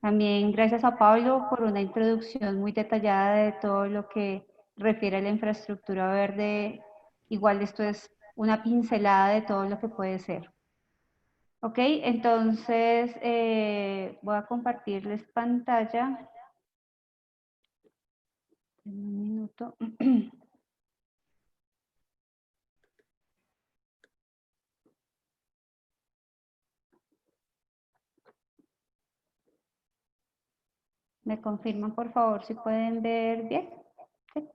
También gracias a Pablo por una introducción muy detallada de todo lo que refiere a la infraestructura verde. Igual esto es una pincelada de todo lo que puede ser. Ok, entonces voy a compartirles pantalla. En un minuto. ¿Me confirman por favor si pueden ver bien? ¿Sí?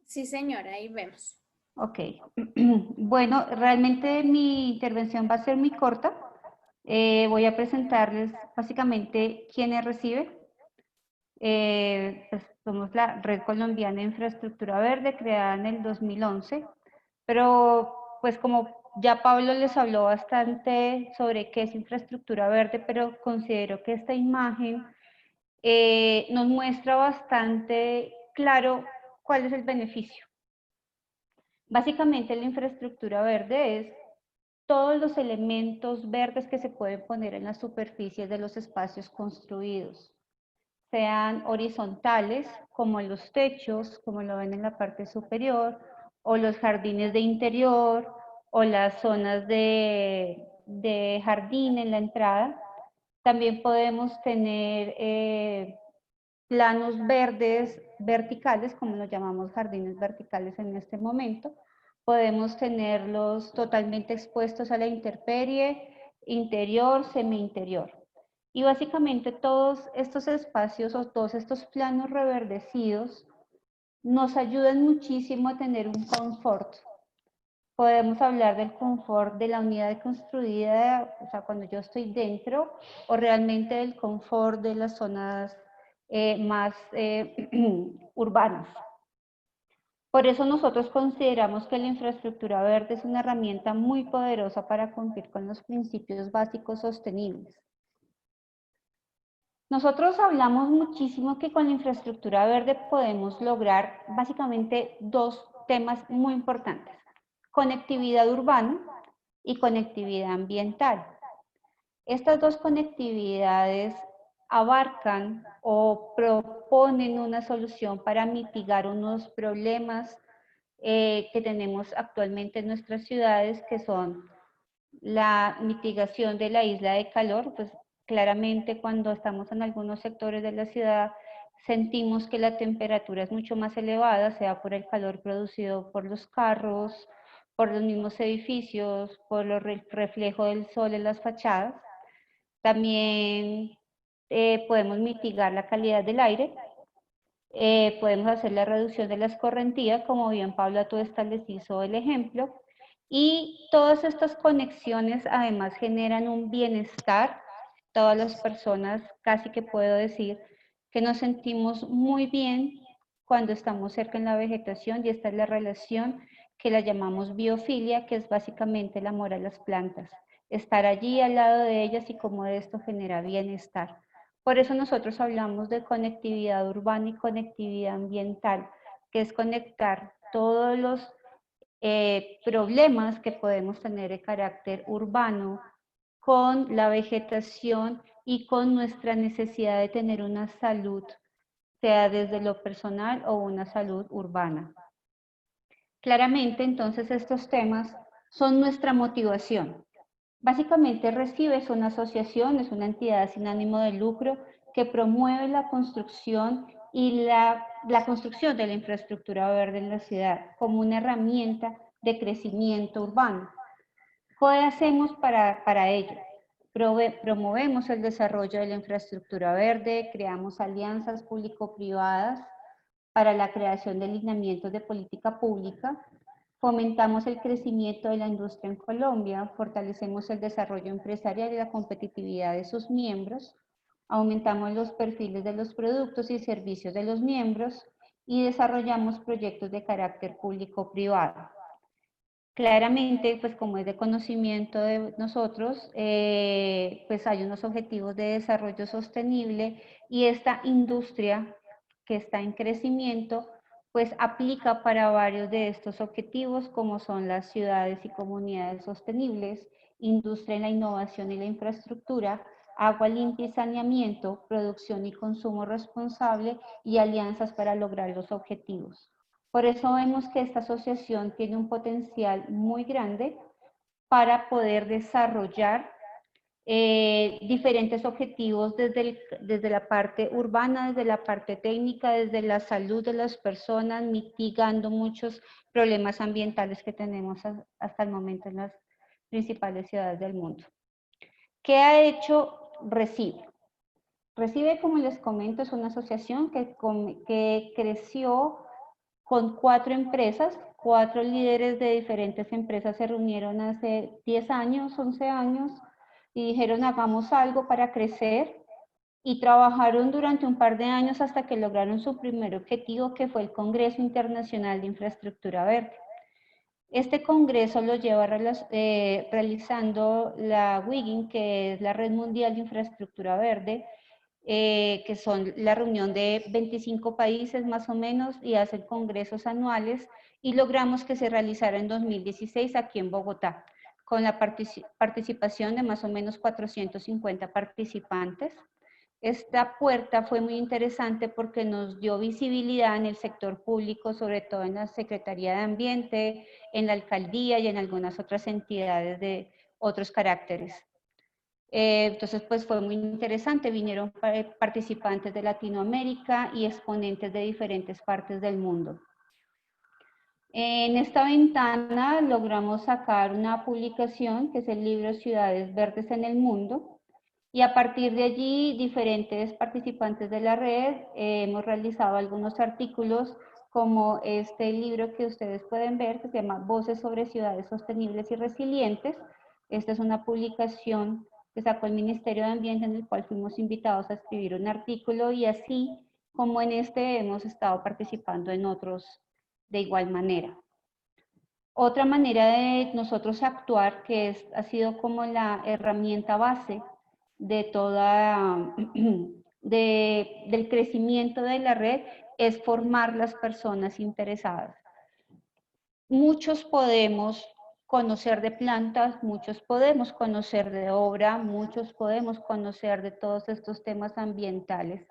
Sí, señora, ahí vemos. Ok, bueno, realmente mi intervención va a ser muy corta. Voy a presentarles básicamente quiénes reciben. Pues somos la Red Colombiana de Infraestructura Verde, creada en el 2011, pero pues como ya Pablo les habló bastante sobre qué es infraestructura verde, pero considero que esta imagen nos muestra bastante claro cuál es el beneficio. Básicamente la infraestructura verde es todos los elementos verdes que se pueden poner en las superficies de los espacios construidos, sean horizontales, como los techos, como lo ven en la parte superior, o los jardines de interior, o las zonas de jardín en la entrada. También podemos tener planos verdes verticales, como los llamamos jardines verticales en este momento. Podemos tenerlos totalmente expuestos a la intemperie, interior, semi-interior. Y básicamente todos estos espacios o todos estos planos reverdecidos nos ayudan muchísimo a tener un confort. Podemos hablar del confort de la unidad construida, o sea, cuando yo estoy dentro, o realmente del confort de las zonas más urbanas. Por eso nosotros consideramos que la infraestructura verde es una herramienta muy poderosa para cumplir con los principios básicos sostenibles. Nosotros hablamos muchísimo que con la infraestructura verde podemos lograr básicamente dos temas muy importantes: conectividad urbana y conectividad ambiental. Estas dos conectividades abarcan o proponen una solución para mitigar unos problemas que tenemos actualmente en nuestras ciudades, que son la mitigación de la isla de calor. Pues claramente cuando estamos en algunos sectores de la ciudad sentimos que la temperatura es mucho más elevada, sea por el calor producido por los carros, por los mismos edificios, por el reflejo del sol en las fachadas. También podemos mitigar la calidad del aire, podemos hacer la reducción de la escorrentía, como bien Paula tú les hizo el ejemplo, Y todas estas conexiones además generan un bienestar. Todas las personas, casi que puedo decir, que nos sentimos muy bien cuando estamos cerca en la vegetación, y esta es la relación que la llamamos biofilia, que es básicamente el amor a las plantas. Estar allí al lado de ellas y cómo esto genera bienestar. Por eso nosotros hablamos de conectividad urbana y conectividad ambiental, que es conectar todos los problemas que podemos tener de carácter urbano con la vegetación y con nuestra necesidad de tener una salud, sea desde lo personal o una salud urbana. Claramente, entonces, estos temas son nuestra motivación. Básicamente, Recibe es una asociación, es una entidad sin ánimo de lucro que promueve la construcción y la construcción de la infraestructura verde en la ciudad como una herramienta de crecimiento urbano. ¿Qué hacemos para ello? Promovemos el desarrollo de la infraestructura verde, creamos alianzas público-privadas para la creación de lineamientos de política pública, fomentamos el crecimiento de la industria en Colombia, fortalecemos el desarrollo empresarial y la competitividad de sus miembros, aumentamos los perfiles de los productos y servicios de los miembros y desarrollamos proyectos de carácter público-privado. Claramente, pues como es de conocimiento de nosotros, pues hay unos objetivos de desarrollo sostenible y esta industria que está en crecimiento, pues aplica para varios de estos objetivos, como son las ciudades y comunidades sostenibles, industria en la innovación y la infraestructura, agua limpia y saneamiento, producción y consumo responsable y alianzas para lograr los objetivos. Por eso vemos que esta asociación tiene un potencial muy grande para poder desarrollar diferentes objetivos desde la parte urbana, desde la parte técnica, desde la salud de las personas, mitigando muchos problemas ambientales que tenemos hasta el momento en las principales ciudades del mundo. ¿Qué ha hecho Recibe? Recibe, como les comento, es una asociación que creció con 4 empresas, 4 líderes de diferentes empresas se reunieron hace 10 años, 11 años, y dijeron hagamos algo para crecer, y trabajaron durante un par de años hasta que lograron su primer objetivo, que fue el Congreso Internacional de Infraestructura Verde. Este congreso lo lleva realizando la WIGIN, que es la Red Mundial de Infraestructura Verde, que son la reunión de 25 países más o menos, y hacen congresos anuales, y logramos que se realizara en 2016 aquí en Bogotá, con la participación de más o menos 450 participantes. Esta puerta fue muy interesante porque nos dio visibilidad en el sector público, sobre todo en la Secretaría de Ambiente, en la Alcaldía y en algunas otras entidades de otros caracteres. Entonces, pues fue muy interesante, vinieron participantes de Latinoamérica y exponentes de diferentes partes del mundo. En esta ventana logramos sacar una publicación que es el libro Ciudades Verdes en el Mundo, y a partir de allí diferentes participantes de la red hemos realizado algunos artículos, como este libro que ustedes pueden ver, que se llama Voces sobre Ciudades Sostenibles y Resilientes. Esta es una publicación que sacó el Ministerio de Ambiente, en el cual fuimos invitados a escribir un artículo, y así como en este hemos estado participando en otros de igual manera. Otra manera de nosotros actuar, que ha sido como la herramienta base de del crecimiento de la red, es formar las personas interesadas. Muchos podemos conocer de plantas, muchos podemos conocer de obra, muchos podemos conocer de todos estos temas ambientales.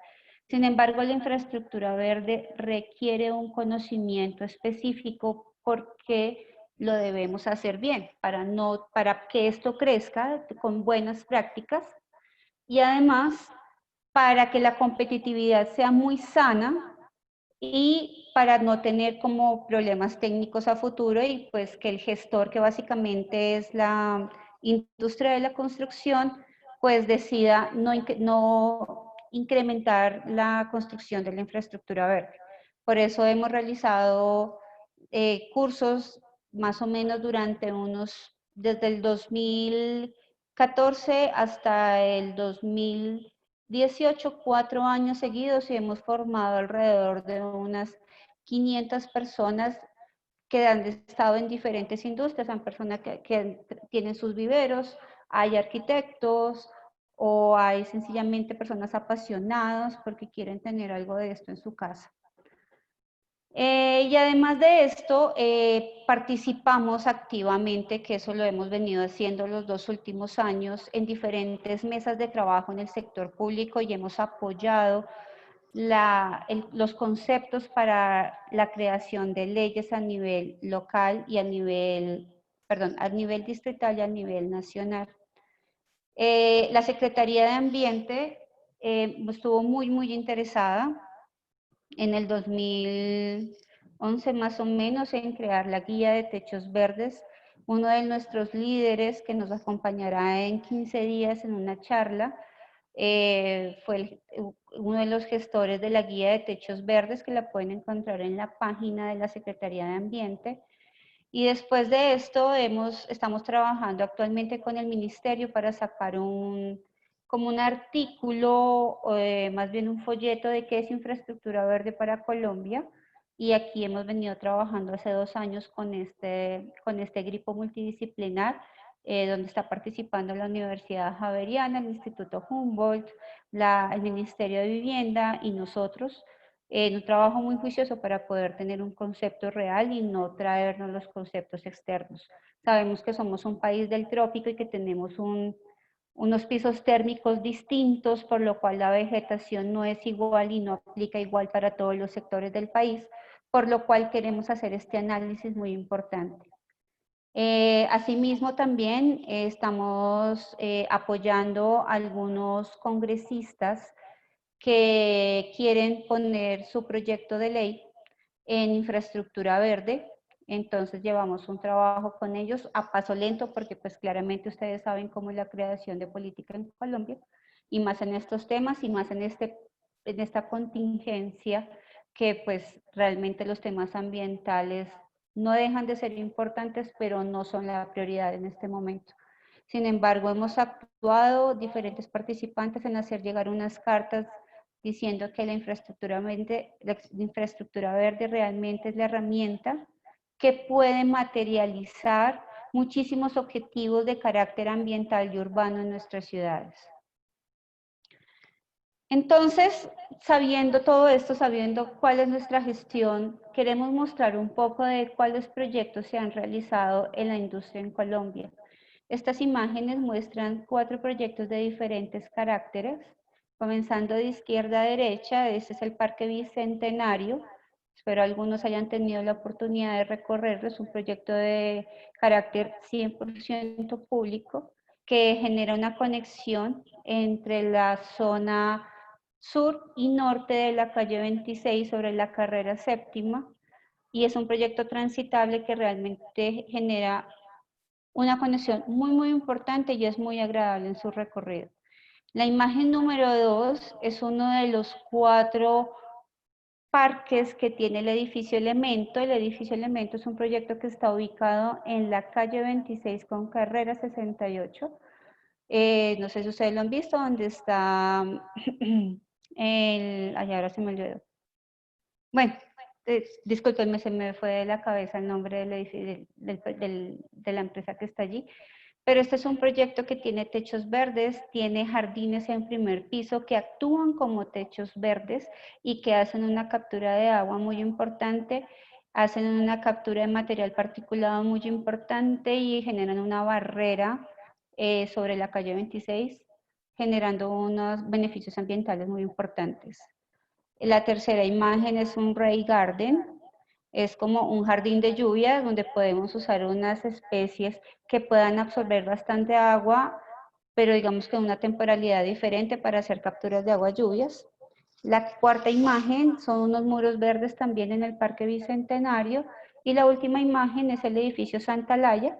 Sin embargo, la infraestructura verde requiere un conocimiento específico, porque lo debemos hacer bien para que esto crezca con buenas prácticas, y además para que la competitividad sea muy sana y para no tener como problemas técnicos a futuro, y pues que el gestor, que básicamente es la industria de la construcción, pues decida no incrementar la construcción de la infraestructura verde. Por eso hemos realizado cursos más o menos desde el 2014 hasta el 2018, 4 años seguidos, y hemos formado alrededor de unas 500 personas que han estado en diferentes industrias. Hay personas que tienen sus viveros, hay arquitectos, o hay sencillamente personas apasionadas porque quieren tener algo de esto en su casa. Y además de esto, participamos activamente, que eso lo hemos venido haciendo los 2 últimos años, en diferentes mesas de trabajo en el sector público, y hemos apoyado los conceptos para la creación de leyes a nivel local y a nivel distrital y a nivel nacional. La Secretaría de Ambiente estuvo muy interesada en el 2011 más o menos en crear la guía de techos verdes. Uno de nuestros líderes que nos acompañará en 15 días en una charla fue uno de los gestores de la guía de techos verdes, que la pueden encontrar en la página de la Secretaría de Ambiente. Y después de esto estamos trabajando actualmente con el ministerio para sacar como un artículo, más bien un folleto de qué es infraestructura verde para Colombia. Y aquí hemos venido trabajando hace 2 años con este grupo multidisciplinar, donde está participando la Universidad Javeriana, el Instituto Humboldt, el Ministerio de Vivienda y nosotros. Un trabajo muy juicioso para poder tener un concepto real y no traernos los conceptos externos. Sabemos que somos un país del trópico y que tenemos unos pisos térmicos distintos, por lo cual la vegetación no es igual y no aplica igual para todos los sectores del país, por lo cual queremos hacer este análisis muy importante. Asimismo, también estamos apoyando a algunos congresistas que quieren poner su proyecto de ley en infraestructura verde. Entonces llevamos un trabajo con ellos a paso lento, porque pues claramente ustedes saben cómo es la creación de política en Colombia, y más en estos temas y más en esta contingencia, que pues realmente los temas ambientales no dejan de ser importantes, pero no son la prioridad en este momento. Sin embargo, hemos actuado diferentes participantes en hacer llegar unas cartas diciendo que la infraestructura verde realmente es la herramienta que puede materializar muchísimos objetivos de carácter ambiental y urbano en nuestras ciudades. Entonces, sabiendo todo esto, sabiendo cuál es nuestra gestión, queremos mostrar un poco de cuáles proyectos se han realizado en la industria en Colombia. Estas imágenes muestran 4 proyectos de diferentes caracteres. Comenzando de izquierda a derecha, este es el Parque Bicentenario. Espero algunos hayan tenido la oportunidad de recorrerlo. Es un proyecto de carácter 100% público que genera una conexión entre la zona sur y norte de la calle 26 sobre la carrera séptima, y es un proyecto transitable que realmente genera una conexión muy importante y es muy agradable en su recorrido. La imagen número 2 es uno de los 4 parques que tiene el edificio Elemento. El edificio Elemento es un proyecto que está ubicado en la calle 26 con carrera 68. No sé si ustedes lo han visto, donde está ahora se me olvidó. Bueno, discúlpenme, se me fue de la cabeza el nombre del edificio, de la empresa que está allí. Pero este es un proyecto que tiene techos verdes, tiene jardines en primer piso que actúan como techos verdes y que hacen una captura de agua muy importante, hacen una captura de material particulado muy importante y generan una barrera sobre la calle 26, generando unos beneficios ambientales muy importantes. La tercera imagen es un Rain Garden. Es como un jardín de lluvia donde podemos usar unas especies que puedan absorber bastante agua, pero digamos que una temporalidad diferente para hacer capturas de agua lluvias. La cuarta imagen son unos muros verdes también en el Parque Bicentenario. Y la última imagen es el edificio Santa Laya,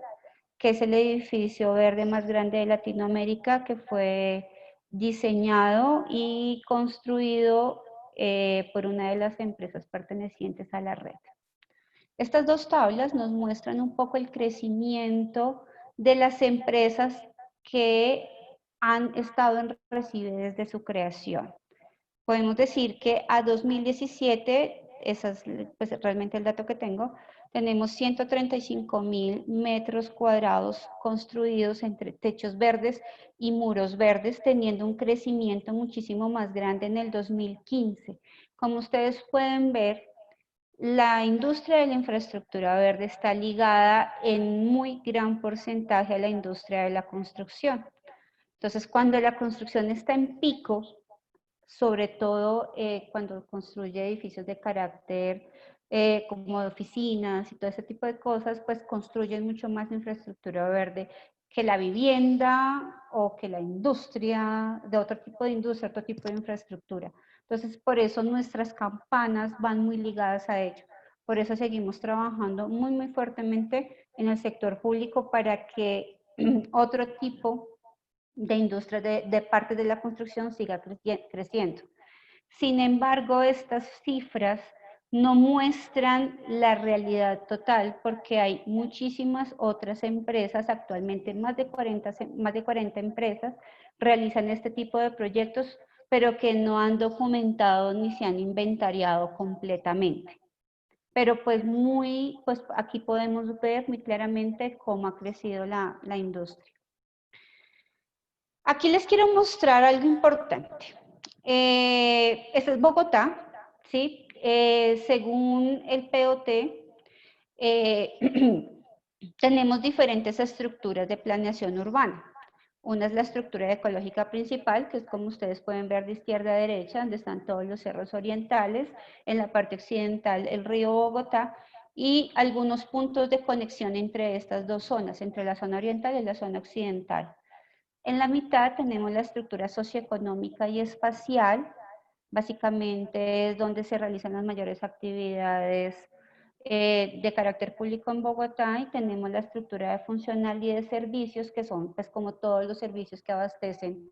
que es el edificio verde más grande de Latinoamérica, que fue diseñado y construido por una de las empresas pertenecientes a la red. Estas dos tablas nos muestran un poco el crecimiento de las empresas que han estado en Recibe desde su creación. Podemos decir que a 2017, ese es pues, realmente el dato que tengo, tenemos 135.000 metros cuadrados construidos entre techos verdes y muros verdes, teniendo un crecimiento muchísimo más grande en el 2015. Como ustedes pueden ver, la industria de la infraestructura verde está ligada en muy gran porcentaje a la industria de la construcción. Entonces, cuando la construcción está en pico, sobre todo cuando construye edificios de carácter como oficinas y todo ese tipo de cosas, pues construyen mucho más infraestructura verde que la vivienda o que la industria, de otro tipo de industria, otro tipo de infraestructura. Entonces, por eso nuestras campanas van muy ligadas a ello. Por eso seguimos trabajando muy, muy fuertemente en el sector público para que otro tipo de industria de parte de la construcción siga creciendo. Sin embargo, estas cifras no muestran la realidad total porque hay muchísimas otras empresas, actualmente más de 40 empresas realizan este tipo de proyectos, pero que no han documentado ni se han inventariado completamente. Pero pues aquí podemos ver muy claramente cómo ha crecido la industria. Aquí les quiero mostrar algo importante. Esta es Bogotá, ¿sí? Según el POT, tenemos diferentes estructuras de planeación urbana. Una es la estructura ecológica principal, que es como ustedes pueden ver de izquierda a derecha, donde están todos los cerros orientales, en la parte occidental el río Bogotá, y algunos puntos de conexión entre estas dos zonas, entre la zona oriental y la zona occidental. En la mitad tenemos la estructura socioeconómica y espacial, básicamente es donde se realizan las mayores actividades de carácter público en Bogotá, y tenemos la estructura de funcional y de servicios, que son pues como todos los servicios que abastecen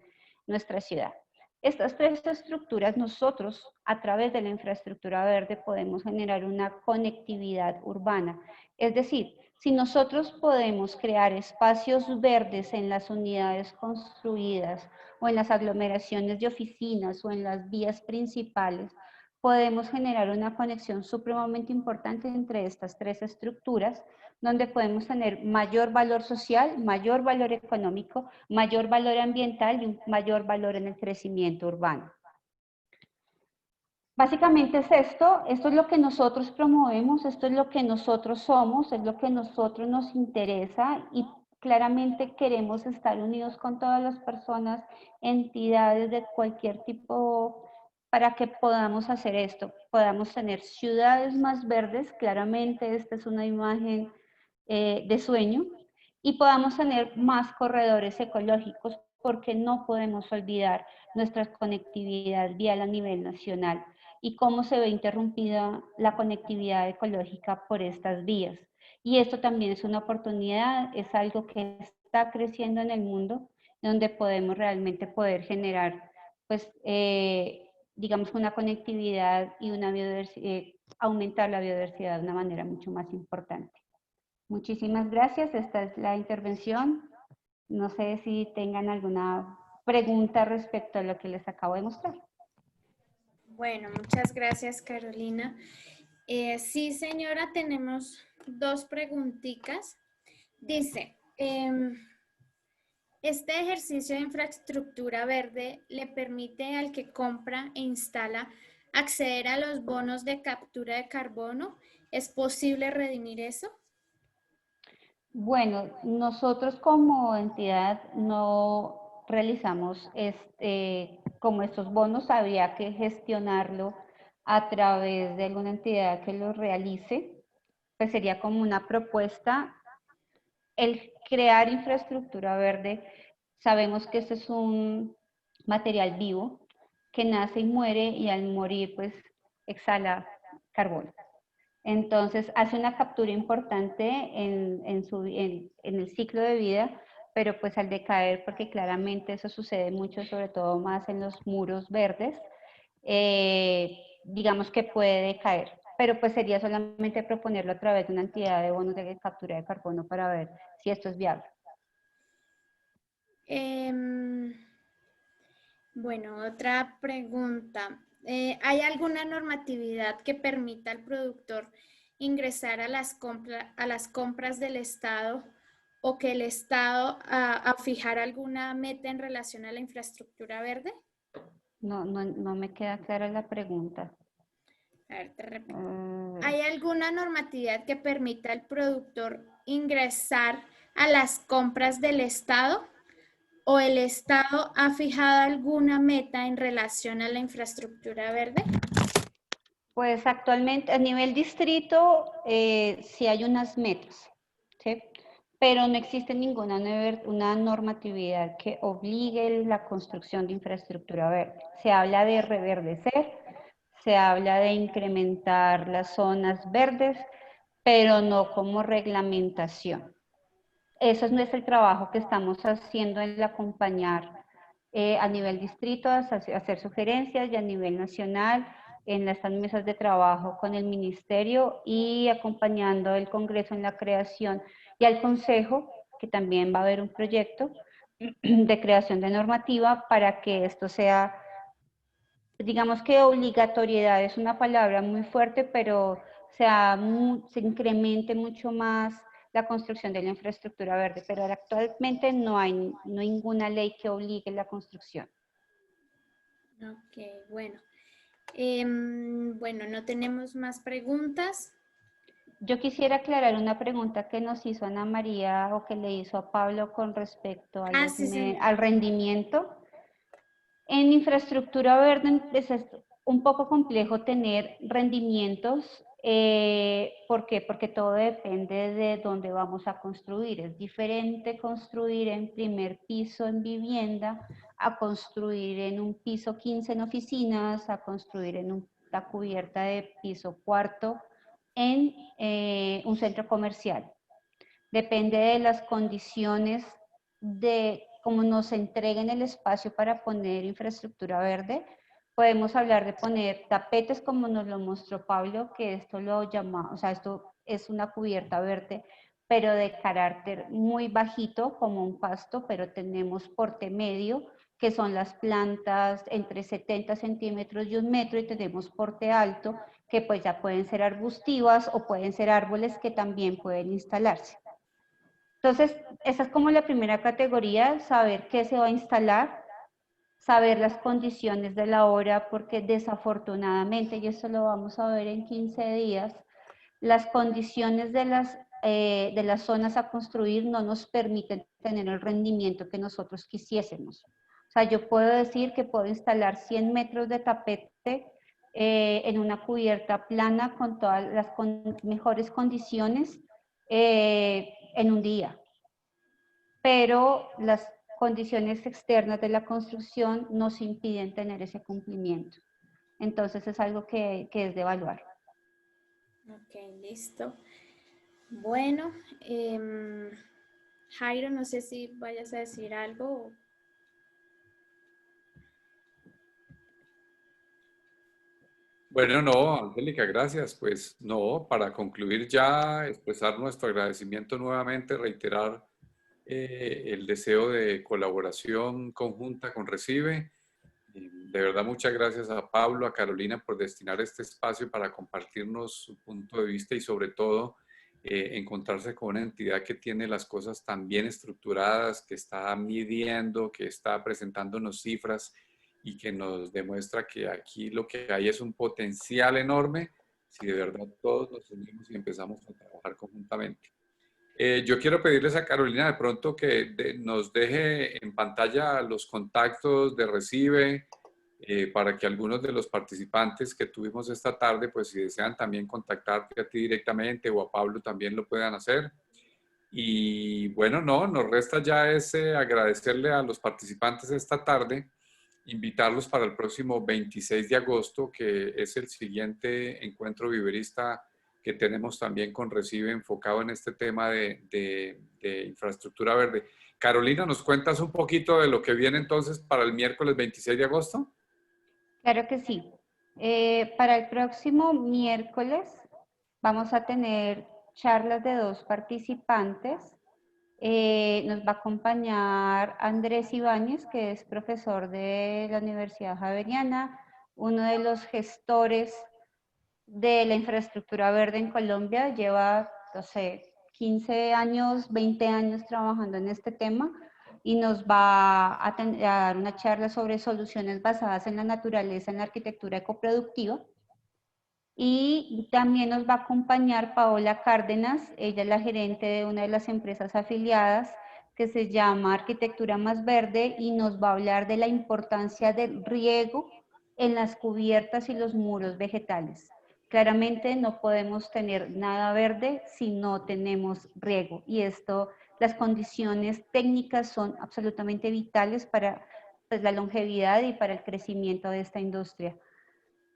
nuestra ciudad. Estas tres estructuras, nosotros a través de la infraestructura verde podemos generar una conectividad urbana, es decir, si nosotros podemos crear espacios verdes en las unidades construidas o en las aglomeraciones de oficinas o en las vías principales, podemos generar una conexión supremamente importante entre estas tres estructuras, donde podemos tener mayor valor social, mayor valor económico, mayor valor ambiental y un mayor valor en el crecimiento urbano. Básicamente es esto es lo que nosotros promovemos, esto es lo que nosotros somos, es lo que a nosotros nos interesa, y claramente queremos estar unidos con todas las personas, entidades de cualquier tipo, para que podamos hacer esto, podamos tener ciudades más verdes, claramente esta es una imagen de sueño, y podamos tener más corredores ecológicos, porque no podemos olvidar nuestra conectividad vial a nivel nacional y cómo se ve interrumpida la conectividad ecológica por estas vías. Y esto también es una oportunidad, es algo que está creciendo en el mundo, donde podemos realmente poder generar, pues, digamos, una conectividad y una biodiversidad, aumentar la biodiversidad de una manera mucho más importante. Muchísimas gracias, esta es la intervención. No sé si tengan alguna pregunta respecto a lo que les acabo de mostrar. Bueno, muchas gracias, Carolina. Sí, señora, tenemos dos preguntitas. Dice, ¿este ejercicio de infraestructura verde le permite al que compra e instala acceder a los bonos de captura de carbono? ¿Es posible redimir eso? Bueno, nosotros como entidad no realizamos como estos bonos, habría que gestionarlo a través de alguna entidad que lo realice, pues sería como una propuesta. El crear infraestructura verde, sabemos que este es un material vivo que nace y muere, y al morir pues exhala carbono. Entonces hace una captura importante en el ciclo de vida, pero pues al decaer, porque claramente eso sucede mucho, sobre todo más en los muros verdes, digamos que puede decaer. pero pues sería solamente proponerlo a través de una entidad de bonos de captura de carbono para ver si esto es viable. Bueno, otra pregunta. ¿Hay alguna normatividad que permita al productor ingresar a las compras del Estado o que el Estado a fijar alguna meta en relación a la infraestructura verde? No me queda clara la pregunta. A ver, te repito. ¿Hay alguna normatividad que permita al productor ingresar a las compras del Estado o el Estado ha fijado alguna meta en relación a la infraestructura verde? Pues actualmente a nivel distrito sí hay unas metas, ¿sí? Pero no existe ninguna una normatividad que obligue la construcción de infraestructura verde. Se habla de reverdecer, se habla de incrementar las zonas verdes, pero no como reglamentación. Eso no es el trabajo que estamos haciendo en el acompañar a nivel distrito, hacer sugerencias y a nivel nacional en estas mesas de trabajo con el ministerio y acompañando el Congreso en la creación y al Consejo, que también va a haber un proyecto de creación de normativa para que esto sea, digamos que obligatoriedad es una palabra muy fuerte, pero se incremente mucho más la construcción de la infraestructura verde, pero actualmente no hay ninguna ley que obligue la construcción. Ok, bueno. Bueno, no tenemos más preguntas. Yo quisiera aclarar una pregunta que nos hizo Ana María o que le hizo a Pablo con respecto a al rendimiento. En infraestructura verde es un poco complejo tener rendimientos. ¿Por qué? Porque todo depende de dónde vamos a construir. Es diferente construir en primer piso en vivienda a construir en un piso 15 en oficinas, a construir en la cubierta de piso cuarto en un centro comercial. Depende de las condiciones de cómo nos entreguen el espacio para poner infraestructura verde. Podemos hablar de poner tapetes como nos lo mostró Pablo, que esto lo llama, o sea, esto es una cubierta verde, pero de carácter muy bajito, como un pasto, pero tenemos porte medio, que son las plantas entre 70 centímetros y 1 metro, y tenemos porte alto, que pues ya pueden ser arbustivas o pueden ser árboles que también pueden instalarse. Entonces, esa es como la primera categoría, saber qué se va a instalar, saber las condiciones de la obra, porque desafortunadamente, y esto lo vamos a ver en 15 días, las condiciones de las zonas a construir no nos permiten tener el rendimiento que nosotros quisiésemos. O sea, yo puedo decir que puedo instalar 100 metros de tapete en una cubierta plana con todas las mejores condiciones en un día, pero las condiciones externas de la construcción nos impiden tener ese cumplimiento. Entonces es algo que es de evaluar. Ok, listo. Bueno, Jairo, no sé si vayas a decir algo. Bueno, no, Angélica, gracias. Pues no, para concluir ya, expresar nuestro agradecimiento nuevamente, reiterar el deseo de colaboración conjunta con Recibe. De verdad, muchas gracias a Pablo, a Carolina por destinar este espacio para compartirnos su punto de vista y sobre todo encontrarse con una entidad que tiene las cosas tan bien estructuradas, que está midiendo, que está presentándonos cifras y que nos demuestra que aquí lo que hay es un potencial enorme si de verdad todos nos unimos y empezamos a trabajar conjuntamente. Yo quiero pedirles a Carolina de pronto que nos deje en pantalla los contactos de Recibe para que algunos de los participantes que tuvimos esta tarde, pues si desean también contactarte a ti directamente o a Pablo también lo puedan hacer. Y bueno, no, nos resta ya ese agradecerle a los participantes esta tarde, invitarlos para el próximo 26 de agosto, que es el siguiente encuentro viverista que tenemos también con Recibe enfocado en este tema de infraestructura verde. Carolina, ¿nos cuentas un poquito de lo que viene entonces para el miércoles 26 de agosto? Claro que sí. Para el próximo miércoles vamos a tener charlas de 2 participantes. Nos va a acompañar Andrés Ibáñez, que es profesor de la Universidad Javeriana, uno de los gestores de la infraestructura verde en Colombia. Lleva, no sé, 15 años, 20 años trabajando en este tema y nos va a dar una charla sobre soluciones basadas en la naturaleza en la arquitectura ecoproductiva. Y también nos va a acompañar Paola Cárdenas, ella es la gerente de una de las empresas afiliadas que se llama Arquitectura Más Verde y nos va a hablar de la importancia del riego en las cubiertas y los muros vegetales. Claramente no podemos tener nada verde si no tenemos riego y esto, las condiciones técnicas son absolutamente vitales para pues, la longevidad y para el crecimiento de esta industria.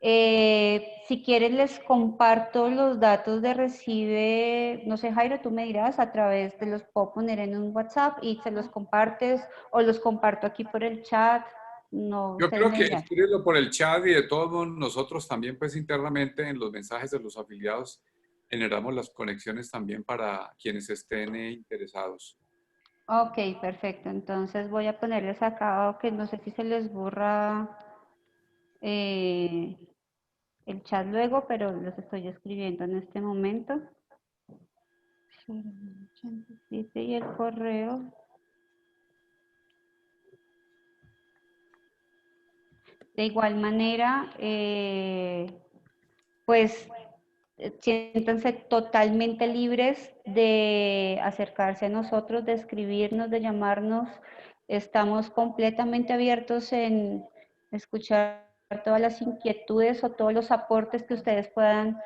Si quieren les comparto los datos de Recibe, no sé Jairo, tú me dirás, a través de los puedo poner en un WhatsApp y se los compartes o los comparto aquí por el chat, no, Yo ustedes creo me que dirán. escríbelo por el chat y de todos modos nosotros también pues internamente en los mensajes de los afiliados generamos las conexiones también para quienes estén interesados. Ok, perfecto, entonces voy a ponerles acá, que no sé si se les borra el chat luego, pero los estoy escribiendo en este momento. 87 y el correo. De igual manera, pues siéntanse totalmente libres de acercarse a nosotros, de escribirnos, de llamarnos. Estamos completamente abiertos en escuchar todas las inquietudes o todos los aportes que ustedes puedan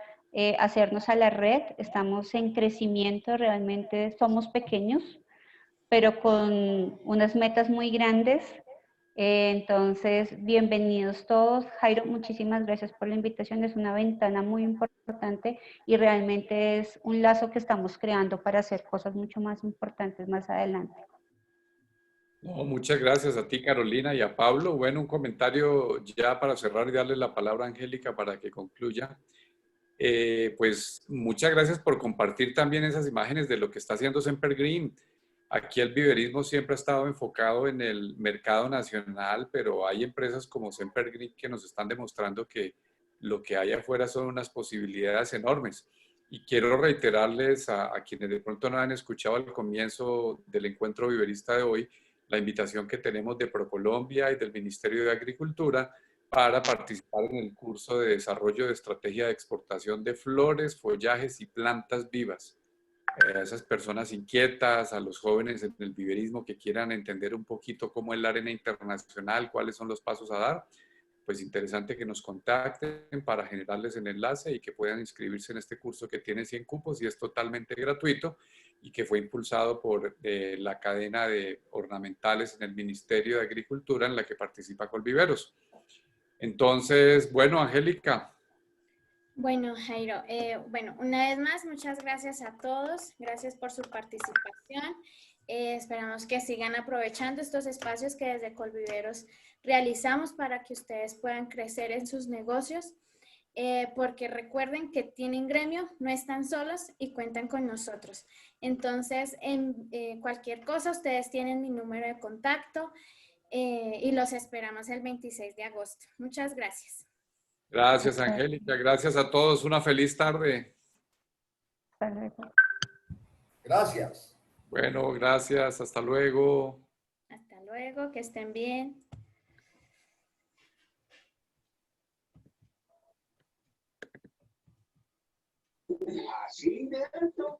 hacernos a la red. Estamos en crecimiento, realmente somos pequeños, pero con unas metas muy grandes. Entonces, bienvenidos todos. Jairo, muchísimas gracias por la invitación. Es una ventana muy importante y realmente es un lazo que estamos creando para hacer cosas mucho más importantes más adelante. No, muchas gracias a ti, Carolina, y a Pablo. Bueno, un comentario ya para cerrar y darle la palabra a Angélica para que concluya. Pues muchas gracias por compartir también esas imágenes de lo que está haciendo Semper Green. Aquí el viverismo siempre ha estado enfocado en el mercado nacional, pero hay empresas como Semper Green que nos están demostrando que lo que hay afuera son unas posibilidades enormes. Y quiero reiterarles a quienes de pronto no han escuchado al comienzo del encuentro viverista de hoy, la invitación que tenemos de ProColombia y del Ministerio de Agricultura para participar en el curso de desarrollo de estrategia de exportación de flores, follajes y plantas vivas. A esas personas inquietas, a los jóvenes en el viverismo que quieran entender un poquito cómo es la arena internacional, cuáles son los pasos a dar, pues interesante que nos contacten para generarles el enlace y que puedan inscribirse en este curso que tiene 100 cupos y es totalmente gratuito y que fue impulsado por la cadena de ornamentales en el Ministerio de Agricultura en la que participa Colviveros. Entonces, bueno, Angélica. Bueno, Jairo, bueno, una vez más, muchas gracias a todos. Gracias por su participación. Esperamos que sigan aprovechando estos espacios que desde Colviveros realizamos para que ustedes puedan crecer en sus negocios. Porque recuerden que tienen gremio, no están solos y cuentan con nosotros. Entonces, en cualquier cosa, ustedes tienen mi número de contacto y los esperamos el 26 de agosto. Muchas gracias. Gracias, Angélica. Gracias a todos. Una feliz tarde. Hasta luego. Gracias. Bueno, gracias. Hasta luego. Hasta luego, que estén bien. Así de esto.